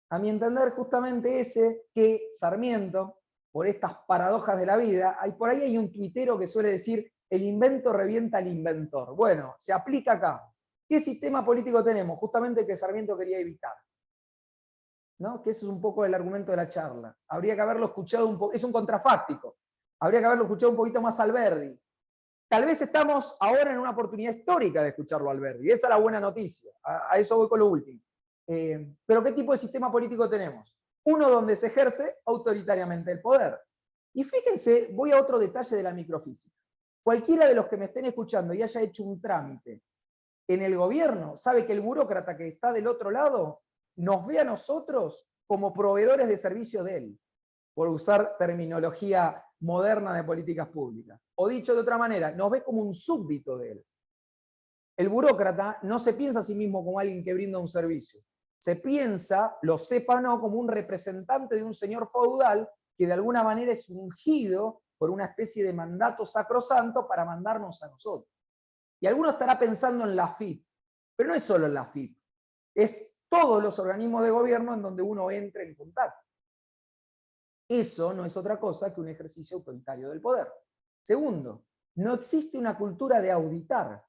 A mi entender, justamente ese que Sarmiento, por estas paradojas de la vida, por ahí hay un tuitero que suele decir, el invento revienta al inventor. Bueno, se aplica acá. ¿Qué sistema político tenemos? Justamente que Sarmiento quería evitar. ¿No? Que ese es un poco el argumento de la charla. Habría que haberlo escuchado un poco, es un contrafáctico. Habría que haberlo escuchado un poquito más a Alberdi. Tal vez estamos ahora en una oportunidad histórica de escucharlo a Alberdi. Esa es la buena noticia. A eso voy con lo último. Pero ¿qué tipo de sistema político tenemos? Uno donde se ejerce autoritariamente el poder. Y fíjense, voy a otro detalle de la microfísica. Cualquiera de los que me estén escuchando y haya hecho un trámite en el gobierno, sabe que el burócrata que está del otro lado nos ve a nosotros como proveedores de servicios de él, por usar terminología moderna de políticas públicas. O dicho de otra manera, nos ve como un súbdito de él. El burócrata no se piensa a sí mismo como alguien que brinda un servicio. Se piensa, lo sepa o no, como un representante de un señor feudal que de alguna manera es ungido por una especie de mandato sacrosanto para mandarnos a nosotros. Y alguno estará pensando en la AFIP, pero no es solo en la AFIP, es todos los organismos de gobierno en donde uno entra en contacto. Eso no es otra cosa que un ejercicio autoritario del poder. Segundo, no existe una cultura de auditar.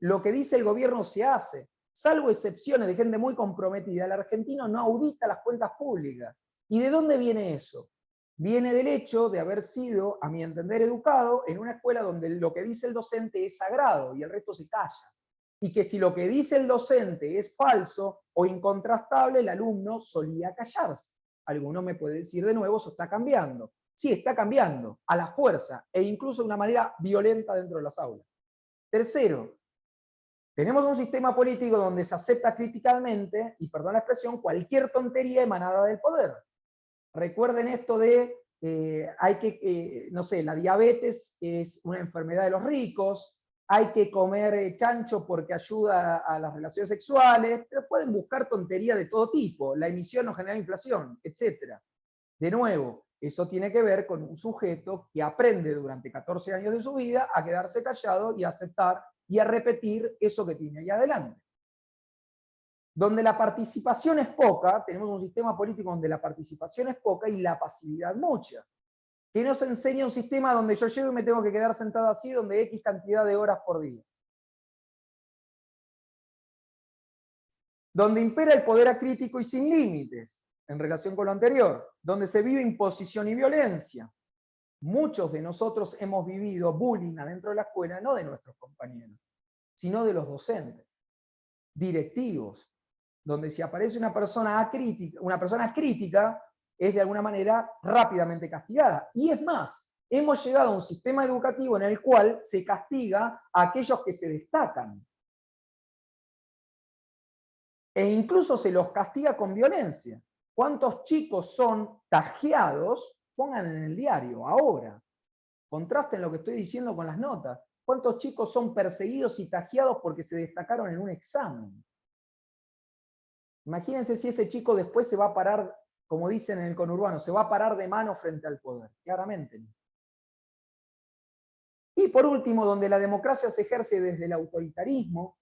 Lo que dice el gobierno se hace. Salvo excepciones de gente muy comprometida, el argentino no audita las cuentas públicas. ¿Y de dónde viene eso? Viene del hecho de haber sido, a mi entender, educado en una escuela donde lo que dice el docente es sagrado y el resto se calla. Y que si lo que dice el docente es falso o incontrastable, el alumno solía callarse. Alguno me puede decir de nuevo, eso está cambiando. Sí, está cambiando, a la fuerza, e incluso de una manera violenta dentro de las aulas. Tercero, tenemos un sistema político donde se acepta críticamente, y perdón la expresión, cualquier tontería emanada del poder. Recuerden esto de, no sé, la diabetes es una enfermedad de los ricos, hay que comer chancho porque ayuda a las relaciones sexuales, pero pueden buscar tontería de todo tipo, la emisión no genera inflación, etc. De nuevo, eso tiene que ver con un sujeto que aprende durante 14 años de su vida a quedarse callado y a aceptar y a repetir eso que tiene ahí adelante. Donde la participación es poca, tenemos un sistema político donde la participación es poca y la pasividad mucha. ¿Qué nos enseña un sistema donde yo llego y me tengo que quedar sentado así, donde X cantidad de horas por día? Donde impera el poder acrítico y sin límites, en relación con lo anterior, donde se vive imposición y violencia. Muchos de nosotros hemos vivido bullying adentro de la escuela, no de nuestros compañeros, sino de los docentes, directivos, donde si aparece una persona crítica, es de alguna manera rápidamente castigada. Y es más, hemos llegado a un sistema educativo en el cual se castiga a aquellos que se destacan. E incluso se los castiga con violencia. ¿Cuántos chicos son tajeados? Pongan en el diario, ahora. Contrasten lo que estoy diciendo con las notas. ¿Cuántos chicos son perseguidos y tajeados porque se destacaron en un examen? Imagínense si ese chico después se va a parar, como dicen en el conurbano, se va a parar de mano frente al poder. Claramente. Y por último, donde la democracia se ejerce desde el autoritarismo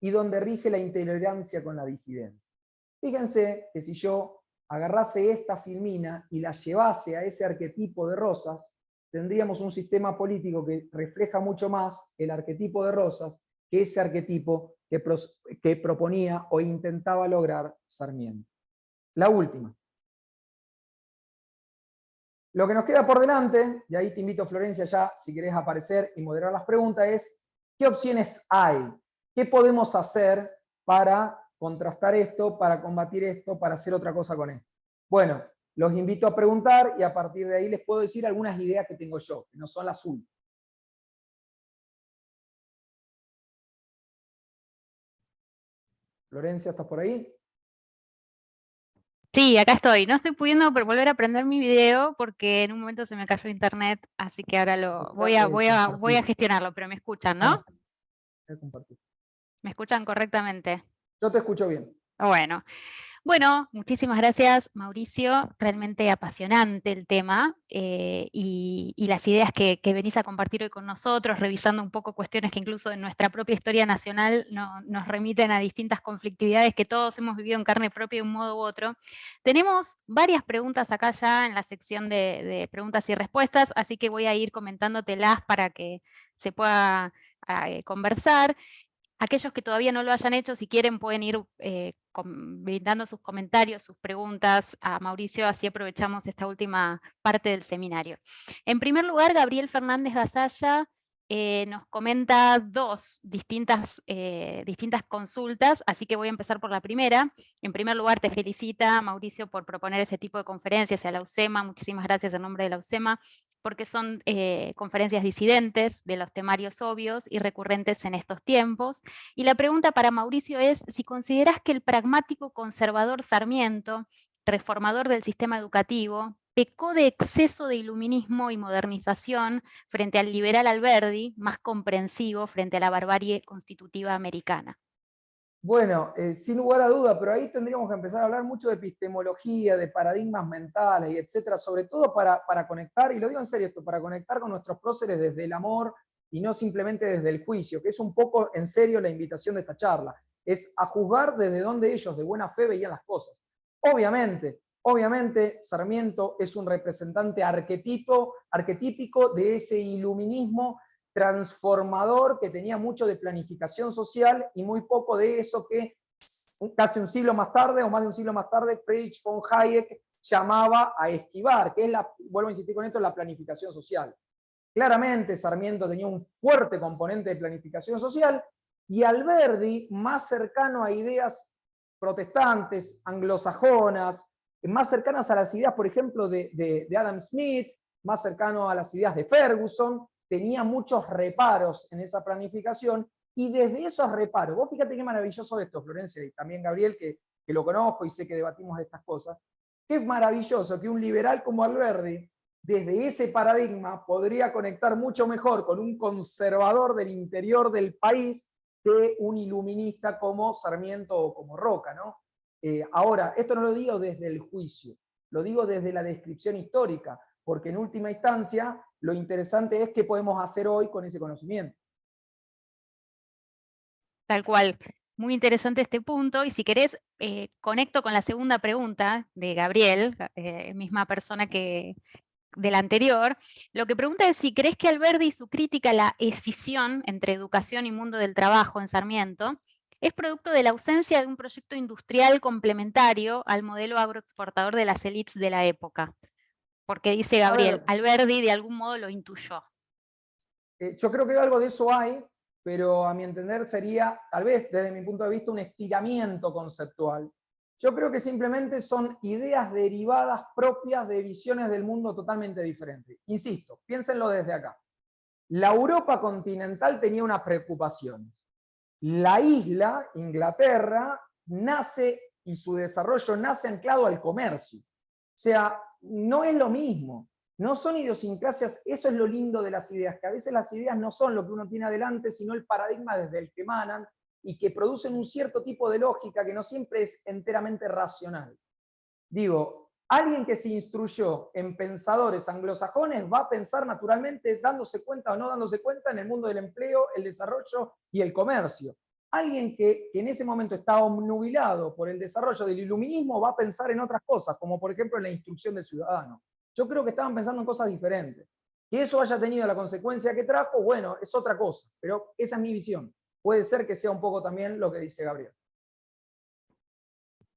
y donde rige la intolerancia con la disidencia. Fíjense que si yo agarrase esta filmina y la llevase a ese arquetipo de Rosas, tendríamos un sistema político que refleja mucho más el arquetipo de Rosas que ese arquetipo que proponía o intentaba lograr Sarmiento. La última. Lo que nos queda por delante, y ahí te invito, Florencia, ya, si querés aparecer y moderar las preguntas, es ¿qué opciones hay? ¿Qué podemos hacer para contrastar esto, para combatir esto, para hacer otra cosa con esto? Bueno, los invito a preguntar y a partir de ahí les puedo decir algunas ideas que tengo yo, que no son las únicas. Florencia, ¿estás por ahí? Sí, acá estoy. No estoy pudiendo volver a prender mi video porque en un momento se me cayó internet, así que ahora voy a gestionarlo, pero me escuchan, ¿no? ¿Me escuchan correctamente? Yo te escucho bien. Bueno, muchísimas gracias, Mauricio. Realmente apasionante el tema y las ideas que venís a compartir hoy con nosotros, revisando un poco cuestiones que incluso en nuestra propia historia nacional nos remiten a distintas conflictividades que todos hemos vivido en carne propia de un modo u otro. Tenemos varias preguntas acá ya en la sección de preguntas y respuestas, así que voy a ir comentándotelas para que se pueda conversar. Aquellos que todavía no lo hayan hecho, si quieren pueden ir brindando sus comentarios, sus preguntas a Mauricio, así aprovechamos esta última parte del seminario. En primer lugar, Gabriel Fernández Gasalla nos comenta dos distintas consultas, así que voy a empezar por la primera. En primer lugar, te felicita, Mauricio, por proponer ese tipo de conferencias a la UCEMA. Muchísimas gracias en nombre de la UCEMA, porque son conferencias disidentes de los temarios obvios y recurrentes en estos tiempos. Y la pregunta para Mauricio es si consideras que el pragmático conservador Sarmiento, reformador del sistema educativo, pecó de exceso de iluminismo y modernización frente al liberal Alberdi, más comprensivo frente a la barbarie constitutiva americana. Bueno, sin lugar a duda, pero ahí tendríamos que empezar a hablar mucho de epistemología, de paradigmas mentales, y etcétera, sobre todo para conectar, y lo digo en serio esto, para conectar con nuestros próceres desde el amor y no simplemente desde el juicio, que es un poco en serio la invitación de esta charla, es a juzgar desde donde ellos de buena fe veían las cosas. Obviamente Sarmiento es un representante arquetípico de ese iluminismo transformador que tenía mucho de planificación social y muy poco de eso que casi un siglo más tarde, o más de un siglo más tarde, Friedrich von Hayek llamaba a esquivar, que es vuelvo a insistir con esto, la planificación social. Claramente Sarmiento tenía un fuerte componente de planificación social y Alberdi, más cercano a ideas protestantes, anglosajonas, más cercanas a las ideas, por ejemplo, de Adam Smith, más cercano a las ideas de Ferguson, tenía muchos reparos en esa planificación, y desde esos reparos, vos fíjate qué maravilloso esto, Florencia, y también Gabriel, que lo conozco y sé que debatimos de estas cosas, qué maravilloso que un liberal como Alberdi, desde ese paradigma, podría conectar mucho mejor con un conservador del interior del país que un iluminista como Sarmiento o como Roca, ¿no? Ahora, esto no lo digo desde el juicio, lo digo desde la descripción histórica, porque en última instancia lo interesante es qué podemos hacer hoy con ese conocimiento. Tal cual. Muy interesante este punto, y si querés, conecto con la segunda pregunta de Gabriel, misma persona que de la anterior. Lo que pregunta es si crees que Alberdi y su crítica a la escisión entre educación y mundo del trabajo en Sarmiento es producto de la ausencia de un proyecto industrial complementario al modelo agroexportador de las élites de la época. Porque dice Gabriel, Alberdi de algún modo lo intuyó. Yo creo que algo de eso hay, pero a mi entender sería, tal vez desde mi punto de vista, un estiramiento conceptual. Yo creo que simplemente son ideas derivadas propias de visiones del mundo totalmente diferentes. Insisto, piénsenlo desde acá. La Europa continental tenía unas preocupaciones. La isla, Inglaterra, nace y su desarrollo nace anclado al comercio. O sea, no es lo mismo. No son idiosincrasias, eso es lo lindo de las ideas, que a veces las ideas no son lo que uno tiene adelante, sino el paradigma desde el que emanan y que producen un cierto tipo de lógica que no siempre es enteramente racional. Digo, alguien que se instruyó en pensadores anglosajones va a pensar naturalmente dándose cuenta o no dándose cuenta en el mundo del empleo, el desarrollo y el comercio. Alguien que en ese momento está obnubilado por el desarrollo del iluminismo va a pensar en otras cosas, como por ejemplo en la instrucción del ciudadano. Yo creo que estaban pensando en cosas diferentes. Que eso haya tenido la consecuencia que trajo, bueno, es otra cosa, pero esa es mi visión. Puede ser que sea un poco también lo que dice Gabriel.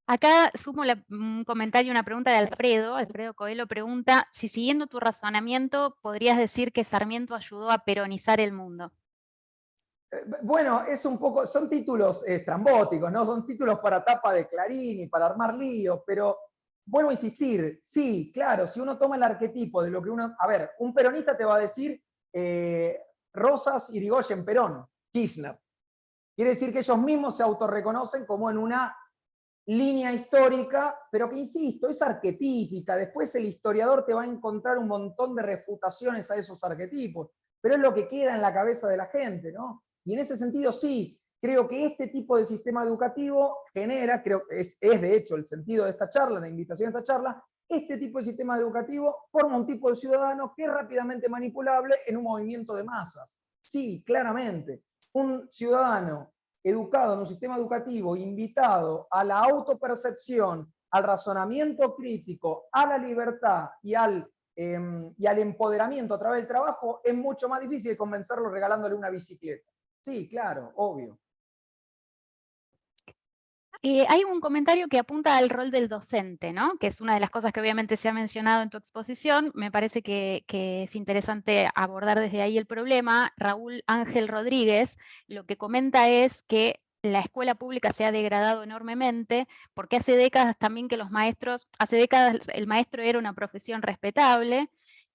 Acá sumo un comentario, una pregunta de Alfredo. Alfredo Coelho pregunta si, siguiendo tu razonamiento, podrías decir que Sarmiento ayudó a peronizar el mundo. Bueno, es un poco, son títulos estrambóticos, ¿no? Son títulos para tapa de Clarín y para armar líos, pero vuelvo a insistir, sí, claro, si uno toma el arquetipo de lo que uno... A ver, un peronista te va a decir Rosas, Irigoyen, Perón, Kirchner. Quiere decir que ellos mismos se autorreconocen como en una línea histórica, pero que, insisto, es arquetípica. Después el historiador te va a encontrar un montón de refutaciones a esos arquetipos, pero es lo que queda en la cabeza de la gente, ¿no? Y en ese sentido, sí, creo que este tipo de sistema educativo genera, creo que es de hecho el sentido de esta charla, la invitación a esta charla, este tipo de sistema educativo forma un tipo de ciudadano que es rápidamente manipulable en un movimiento de masas. Sí, claramente. Un ciudadano educado en un sistema educativo, invitado a la autopercepción, al razonamiento crítico, a la libertad y al empoderamiento a través del trabajo, es mucho más difícil convencerlo regalándole una bicicleta. Sí, claro, obvio. Hay un comentario que apunta al rol del docente, ¿no? Que es una de las cosas que obviamente se ha mencionado en tu exposición. Me parece que es interesante abordar desde ahí el problema. Raúl Ángel Rodríguez lo que comenta es que la escuela pública se ha degradado enormemente, porque hace décadas también que los maestros, hace décadas el maestro era una profesión respetable,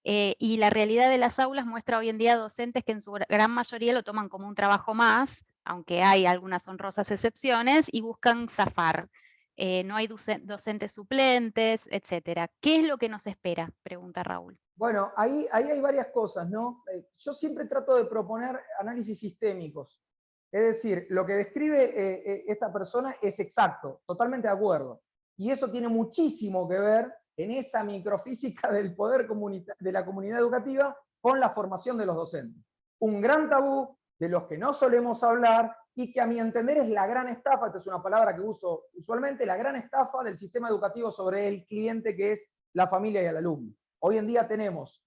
y la realidad de las aulas muestra hoy en día docentes que en su gran mayoría lo toman como un trabajo más, aunque hay algunas honrosas excepciones, y buscan zafar. No hay docentes suplentes, etcétera. ¿Qué es lo que nos espera? Pregunta Raúl. Bueno, ahí hay varias cosas, ¿no? Yo siempre trato de proponer análisis sistémicos. Es decir, lo que describe esta persona es exacto, totalmente de acuerdo. Y eso tiene muchísimo que ver en esa microfísica del poder de la comunidad educativa con la formación de los docentes. Un gran tabú de los que no solemos hablar y que a mi entender es la gran estafa, esta es una palabra que uso usualmente, la gran estafa del sistema educativo sobre el cliente que es la familia y el alumno. Hoy en día tenemos,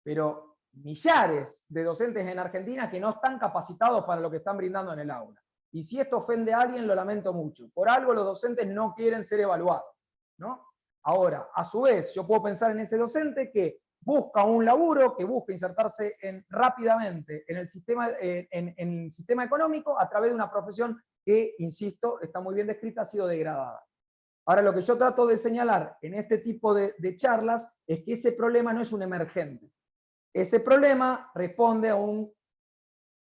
pero millares de docentes en Argentina que no están capacitados para lo que están brindando en el aula. Y si esto ofende a alguien, lo lamento mucho. Por algo los docentes no quieren ser evaluados, ¿no? Ahora, a su vez, yo puedo pensar en ese docente que busca un laburo, que busca insertarse rápidamente en el sistema económico a través de una profesión que, insisto, está muy bien descrita, ha sido degradada. Ahora, lo que yo trato de señalar en este tipo de charlas es que ese problema no es un emergente. Ese problema responde a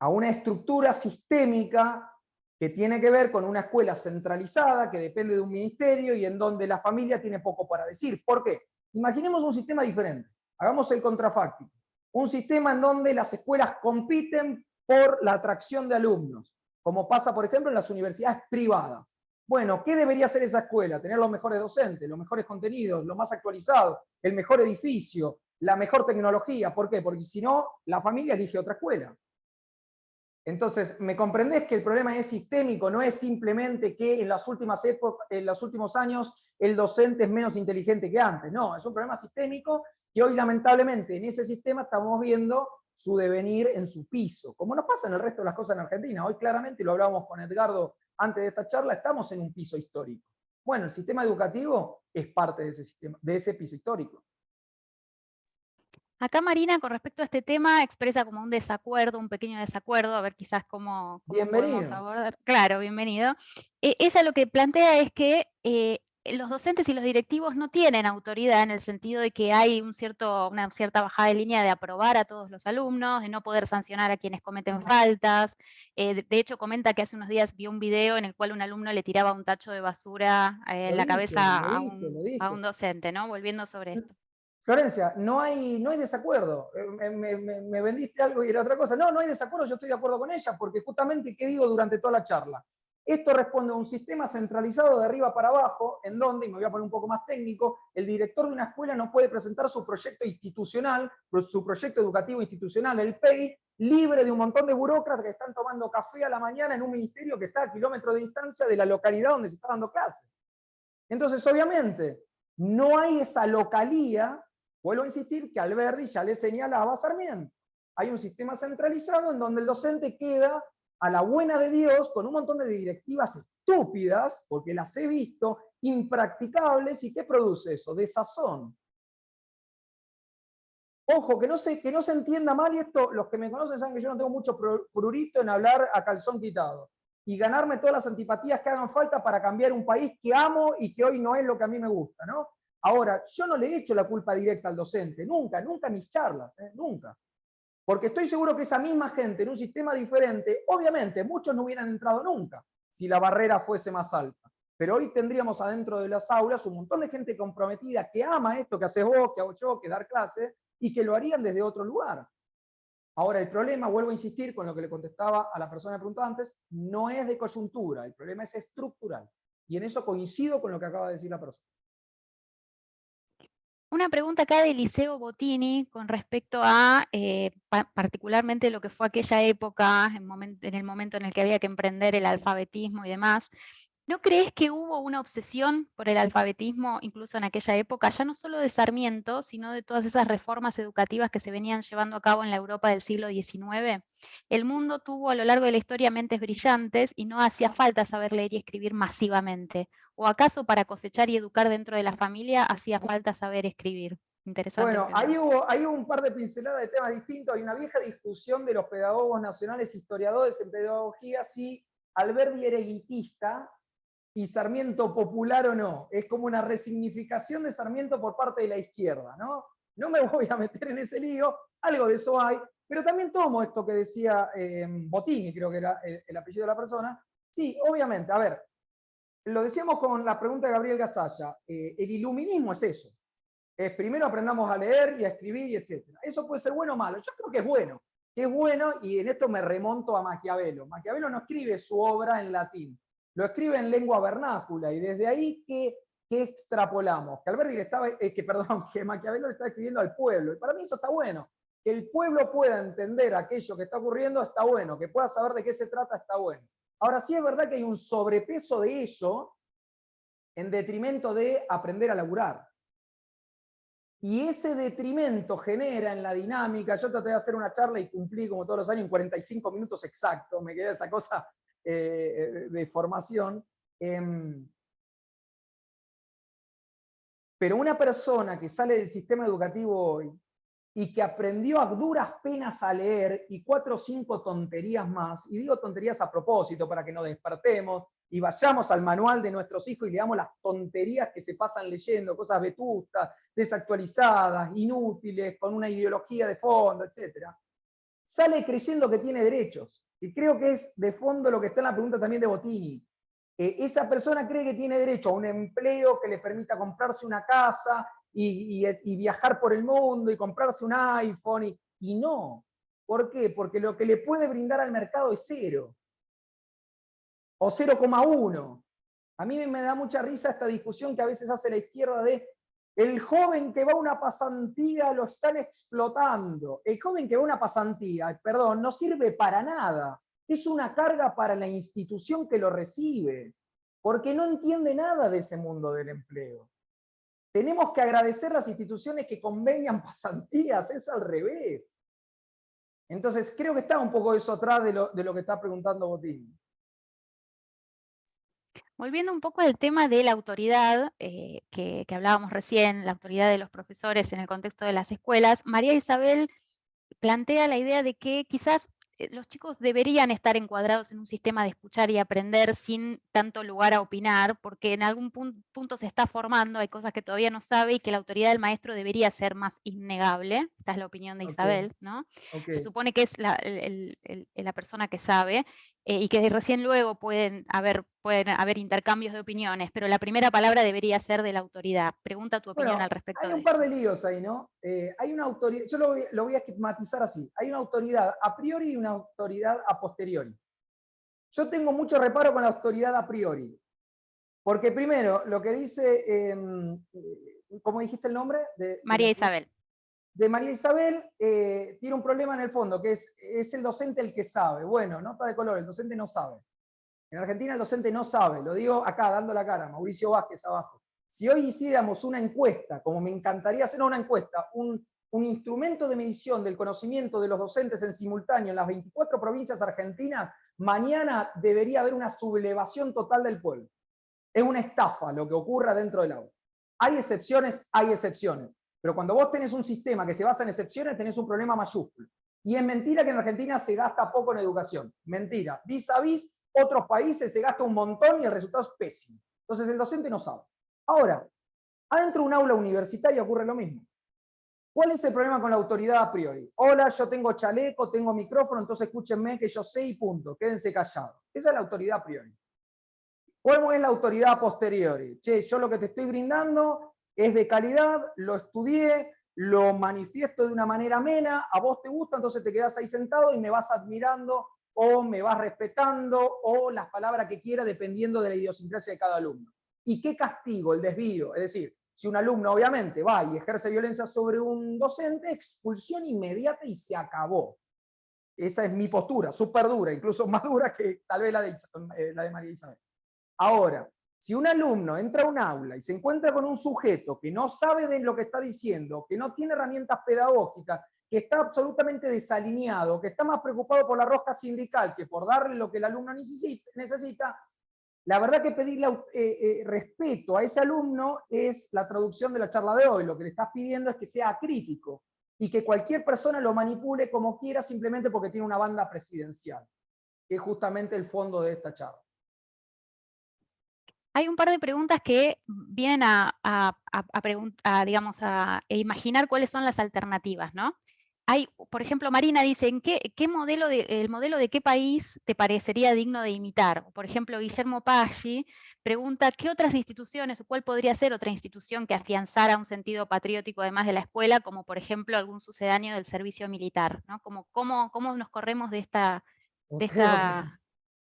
una estructura sistémica que tiene que ver con una escuela centralizada que depende de un ministerio y en donde la familia tiene poco para decir. ¿Por qué? Imaginemos un sistema diferente. Hagamos el contrafáctico. Un sistema en donde las escuelas compiten por la atracción de alumnos, como pasa, por ejemplo, en las universidades privadas. Bueno, ¿qué debería hacer esa escuela? Tener los mejores docentes, los mejores contenidos, lo más actualizado, el mejor edificio, la mejor tecnología. ¿Por qué? Porque si no, la familia elige otra escuela. Entonces, ¿me comprendés que el problema es sistémico? No es simplemente que en los últimos años el docente es menos inteligente que antes. No, es un problema sistémico que hoy lamentablemente en ese sistema estamos viendo su devenir en su piso, como nos pasa en el resto de las cosas en Argentina. Hoy claramente, lo hablábamos con Edgardo antes de esta charla, estamos en un piso histórico. Bueno, el sistema educativo es parte de ese sistema, de ese piso histórico. Acá Marina, con respecto a este tema, expresa como un desacuerdo, un pequeño desacuerdo, a ver quizás cómo podemos Bienvenido. abordar. Claro, bienvenido. Ella lo que plantea es que los docentes y los directivos no tienen autoridad en el sentido de que hay una cierta bajada de línea de aprobar a todos los alumnos, de no poder sancionar a quienes cometen faltas. De hecho, comenta que hace unos días vio un video en el cual un alumno le tiraba un tacho de basura en Lo la dije, cabeza lo dije, lo a dije. un docente, ¿no? Volviendo sobre esto. Florencia, no hay desacuerdo. Me vendiste algo y era otra cosa. No hay desacuerdo, yo estoy de acuerdo con ella, porque justamente, ¿qué digo durante toda la charla? Esto responde a un sistema centralizado de arriba para abajo, en donde, y me voy a poner un poco más técnico, el director de una escuela no puede presentar su proyecto institucional, su proyecto educativo institucional, el PEI, libre de un montón de burócratas que están tomando café a la mañana en un ministerio que está a kilómetros de distancia de la localidad donde se está dando clase. Entonces, obviamente, no hay esa localía. Vuelvo a insistir que Alberdi ya le señalaba a Sarmiento. Hay un sistema centralizado en donde el docente queda a la buena de Dios con un montón de directivas estúpidas, porque las he visto, impracticables. ¿Y qué produce eso? Desazón. Ojo, que no se entienda mal, y esto, los que me conocen saben que yo no tengo mucho prurito en hablar a calzón quitado y ganarme todas las antipatías que hagan falta para cambiar un país que amo y que hoy no es lo que a mí me gusta, ¿no? Ahora, yo no le echo la culpa directa al docente, nunca en mis charlas, nunca. Porque estoy seguro que esa misma gente en un sistema diferente, obviamente, muchos no hubieran entrado nunca si la barrera fuese más alta. Pero hoy tendríamos adentro de las aulas un montón de gente comprometida que ama esto que haces vos, que hago yo, que dar clases, y que lo harían desde otro lugar. Ahora, el problema, vuelvo a insistir con lo que le contestaba a la persona que preguntó antes, no es de coyuntura, el problema es estructural. Y en eso coincido con lo que acaba de decir la persona. Una pregunta acá de Eliseo Bottini con respecto a particularmente lo que fue aquella época, en el momento en el que había que emprender el alfabetismo y demás. ¿No crees que hubo una obsesión por el alfabetismo incluso en aquella época, ya no solo de Sarmiento, sino de todas esas reformas educativas que se venían llevando a cabo en la Europa del siglo XIX? El mundo tuvo a lo largo de la historia mentes brillantes y no hacía falta saber leer y escribir masivamente. ¿O acaso para cosechar y educar dentro de la familia hacía falta saber escribir? Interesante lo Bueno, que ahí hubo un par de pinceladas de temas distintos. Hay una vieja discusión de los pedagogos nacionales, historiadores en pedagogía, si Alberdi era elitista y Sarmiento popular o no. Es como una resignificación de Sarmiento por parte de la izquierda, ¿no? No me voy a meter en ese lío, algo de eso hay, pero también tomo esto que decía Bottini, creo que era el apellido de la persona. Sí, obviamente, a ver, lo decíamos con la pregunta de Gabriel Gasalla, el iluminismo es eso. Es primero aprendamos a leer y a escribir, etc. Eso puede ser bueno o malo. Yo creo que es bueno, y en esto me remonto a Maquiavelo. Maquiavelo no escribe su obra en latín, lo escribe en lengua vernácula, y desde ahí, ¿qué extrapolamos? Que Alberti que Maquiavelo le está escribiendo al pueblo, y para mí eso está bueno. Que el pueblo pueda entender aquello que está ocurriendo está bueno, que pueda saber de qué se trata está bueno. Ahora sí es verdad que hay un sobrepeso de eso en detrimento de aprender a laburar. Y ese detrimento genera en la dinámica, yo traté de hacer una charla y cumplí como todos los años en 45 minutos exactos, me quedé esa cosa de formación. Pero una persona que sale del sistema educativo hoy y que aprendió a duras penas a leer y 4 o 5 tonterías más, y digo tonterías a propósito para que nos despertemos y vayamos al manual de nuestros hijos y leamos las tonterías que se pasan leyendo, cosas vetustas, desactualizadas, inútiles, con una ideología de fondo, etc. Sale creyendo que tiene derechos. Y creo que es de fondo lo que está en la pregunta también de Bottini. Esa persona cree que tiene derecho a un empleo que le permita comprarse una casa y viajar por el mundo y comprarse un iPhone, y no. ¿Por qué? Porque lo que le puede brindar al mercado es 0 o 0,1. A mí me da mucha risa esta discusión que a veces hace la izquierda de el joven que va a una pasantía lo están explotando. El joven que va a una pasantía, perdón, no sirve para nada. Es una carga para la institución que lo recibe, porque no entiende nada de ese mundo del empleo. Tenemos que agradecer las instituciones que convenian pasantías, es al revés. Entonces, creo que está un poco eso atrás de lo que está preguntando Bottini. Volviendo un poco al tema de la autoridad, que hablábamos recién, la autoridad de los profesores en el contexto de las escuelas, María Isabel plantea la idea de que quizás los chicos deberían estar encuadrados en un sistema de escuchar y aprender sin tanto lugar a opinar, porque en algún punto se está formando, hay cosas que todavía no sabe y que la autoridad del maestro debería ser más innegable. Esta es la opinión de Ok, Isabel, ¿no? ok. Se supone que es la persona que sabe y que recién luego pueden haber intercambios de opiniones, pero la primera palabra debería ser de la autoridad. Pregunta tu opinión Bueno, al respecto hay de un par esto. de líos ahí, ¿no? Hay una autoridad, yo lo voy a esquematizar así. Hay una autoridad a priori y una autoridad a posteriori. Yo tengo mucho reparo con la autoridad a priori. Porque primero, lo que dice, ¿cómo dijiste el nombre? De la María señora? Isabel. De María Isabel, tiene un problema en el fondo, que es el docente el que sabe. Bueno, nota de color, el docente no sabe. En Argentina el docente no sabe, lo digo acá, dando la cara, Mauricio Vázquez abajo. Si hoy hiciéramos una encuesta, como me encantaría hacer una encuesta, un instrumento de medición del conocimiento de los docentes en simultáneo en las 24 provincias argentinas, mañana debería haber una sublevación total del pueblo. Es una estafa lo que ocurra dentro del aula. Hay excepciones. Pero cuando vos tenés un sistema que se basa en excepciones, tenés un problema mayúsculo. Y es mentira que en Argentina se gasta poco en educación. Mentira. Vis a vis, otros países se gasta un montón y el resultado es pésimo. Entonces el docente no sabe. Ahora, adentro de un aula universitaria ocurre lo mismo. ¿Cuál es el problema con la autoridad a priori? Hola, yo tengo chaleco, tengo micrófono, entonces escúchenme que yo sé y punto. Quédense callados. Esa es la autoridad a priori. ¿Cómo es la autoridad a posteriori? Che, yo lo que te estoy brindando es de calidad, lo estudié, lo manifiesto de una manera amena, a vos te gusta, entonces te quedás ahí sentado y me vas admirando o me vas respetando o las palabras que quiera dependiendo de la idiosincrasia de cada alumno. ¿Y qué castigo? El desvío. Es decir, si un alumno obviamente va y ejerce violencia sobre un docente, expulsión inmediata y se acabó. Esa es mi postura, súper dura, incluso más dura que tal vez la de María Isabel. Ahora, si un alumno entra a un aula y se encuentra con un sujeto que no sabe de lo que está diciendo, que no tiene herramientas pedagógicas, que está absolutamente desalineado, que está más preocupado por la rosca sindical que por darle lo que el alumno necesita, la verdad que pedirle respeto a ese alumno es la traducción de la charla de hoy. Lo que le estás pidiendo es que sea crítico y que cualquier persona lo manipule como quiera simplemente porque tiene una banda presidencial, que es justamente el fondo de esta charla. Hay un par de preguntas que vienen digamos, a imaginar cuáles son las alternativas, ¿no? Hay, por ejemplo, Marina dice, el modelo de qué país te parecería digno de imitar? Por ejemplo, Guillermo Paggi pregunta, ¿qué otras instituciones o cuál podría ser otra institución que afianzara un sentido patriótico además de la escuela, como por ejemplo algún sucedáneo del servicio militar, ¿no? ¿Cómo nos corremos de Ok. este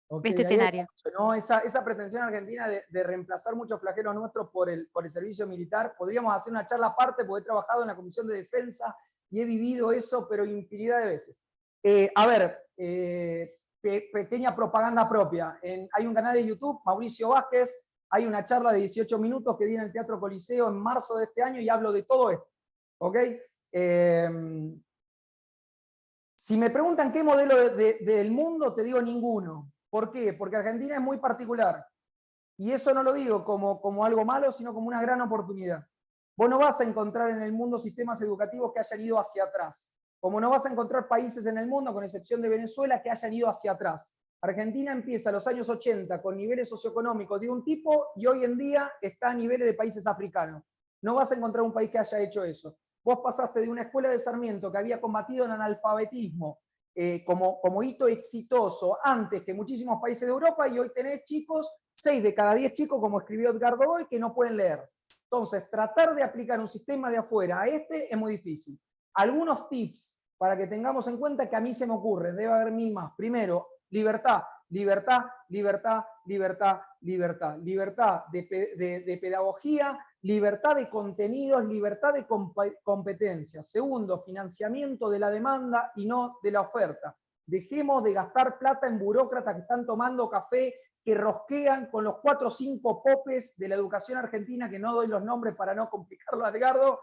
Ahí hay escenario? mucho, ¿no? Esa pretensión argentina de reemplazar muchos flagelos nuestros por el servicio militar. Podríamos hacer una charla aparte porque he trabajado en la Comisión de Defensa y he vivido eso, pero infinidad de veces. A ver, pequeña propaganda propia. Hay un canal de YouTube, Mauricio Vázquez, hay una charla de 18 minutos que di en el Teatro Coliseo en marzo de este año y hablo de todo esto. ¿Ok? Si me preguntan qué modelo del mundo, te digo ninguno. ¿Por qué? Porque Argentina es muy particular. Y eso no lo digo como algo malo, sino como una gran oportunidad. Vos no vas a encontrar en el mundo sistemas educativos que hayan ido hacia atrás. Como no vas a encontrar países en el mundo, con excepción de Venezuela, que hayan ido hacia atrás. Argentina empieza en los años 80 con niveles socioeconómicos de un tipo y hoy en día está a niveles de países africanos. No vas a encontrar un país que haya hecho eso. Vos pasaste de una escuela de Sarmiento que había combatido el analfabetismo como hito exitoso antes que muchísimos países de Europa y hoy tenés chicos, 6 de cada 10 chicos, como escribió Edgardo Goy, que no pueden leer. Entonces, tratar de aplicar un sistema de afuera a este es muy difícil. Algunos tips para que tengamos en cuenta que a mí se me ocurre, debe haber mil más. Primero, libertad, libertad, libertad, libertad, libertad. Libertad de pedagogía, libertad de contenidos, libertad de competencias. Segundo, financiamiento de la demanda y no de la oferta. Dejemos de gastar plata en burócratas que están tomando café, que rosquean con los 4 o 5 popes de la educación argentina, que no doy los nombres para no complicarlo a Edgardo,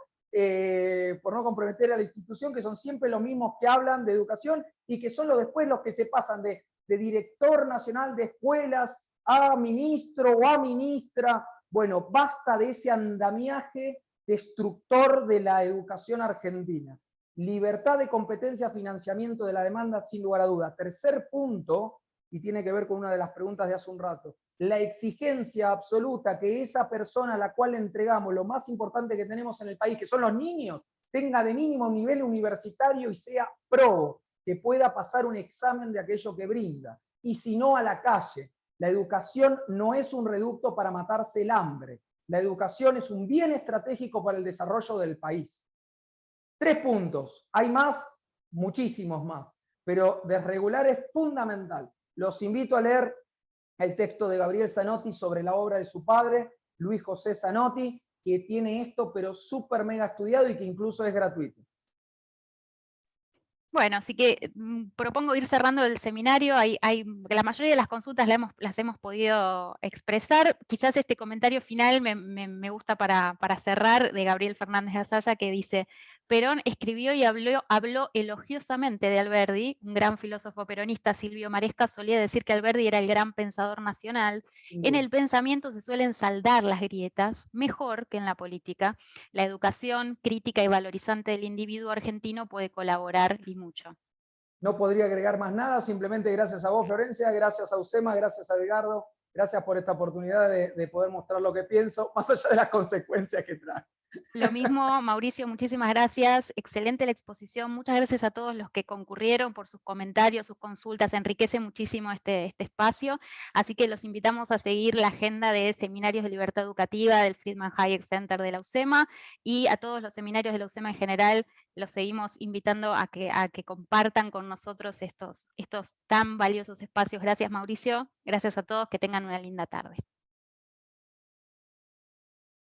por no comprometer a la institución, que son siempre los mismos que hablan de educación y que son después los que se pasan de director nacional de escuelas a ministro o a ministra. Bueno, basta de ese andamiaje destructor de la educación argentina. Libertad de competencia, financiamiento de la demanda, sin lugar a duda. Tercer punto, y tiene que ver con una de las preguntas de hace un rato, la exigencia absoluta que esa persona a la cual le entregamos lo más importante que tenemos en el país, que son los niños, tenga de mínimo nivel universitario y sea probo, que pueda pasar un examen de aquello que brinda. Y si no, a la calle. La educación no es un reducto para matarse el hambre. La educación es un bien estratégico para el desarrollo del país. 3 puntos. Hay más, muchísimos más. Pero desregular es fundamental. Los invito a leer el texto de Gabriel Zanotti sobre la obra de su padre, Luis José Zanotti, que tiene esto, pero súper mega estudiado y que incluso es gratuito. Bueno, así que propongo ir cerrando el seminario. La mayoría de las consultas las hemos podido expresar. Quizás este comentario final me gusta para cerrar, de Gabriel Fernández Azaya, que dice: Perón escribió y habló elogiosamente de Alberdi. Un gran filósofo peronista, Silvio Maresca, solía decir que Alberdi era el gran pensador nacional. En el pensamiento se suelen saldar las grietas, mejor que en la política. La educación crítica y valorizante del individuo argentino puede colaborar y mucho. No podría agregar más nada, simplemente gracias a vos, Florencia, gracias a Usema, gracias a Edgardo, gracias por esta oportunidad de poder mostrar lo que pienso, más allá de las consecuencias que trae. Lo mismo, Mauricio, muchísimas gracias. Excelente la exposición. Muchas gracias a todos los que concurrieron por sus comentarios, sus consultas. Enriquece muchísimo este espacio. Así que los invitamos a seguir la agenda de seminarios de libertad educativa del Friedman Hayek Center de la UCEMA, y a todos los seminarios de la UCEMA en general los seguimos invitando a que compartan con nosotros estos tan valiosos espacios. Gracias, Mauricio. Gracias a todos. Que tengan una linda tarde.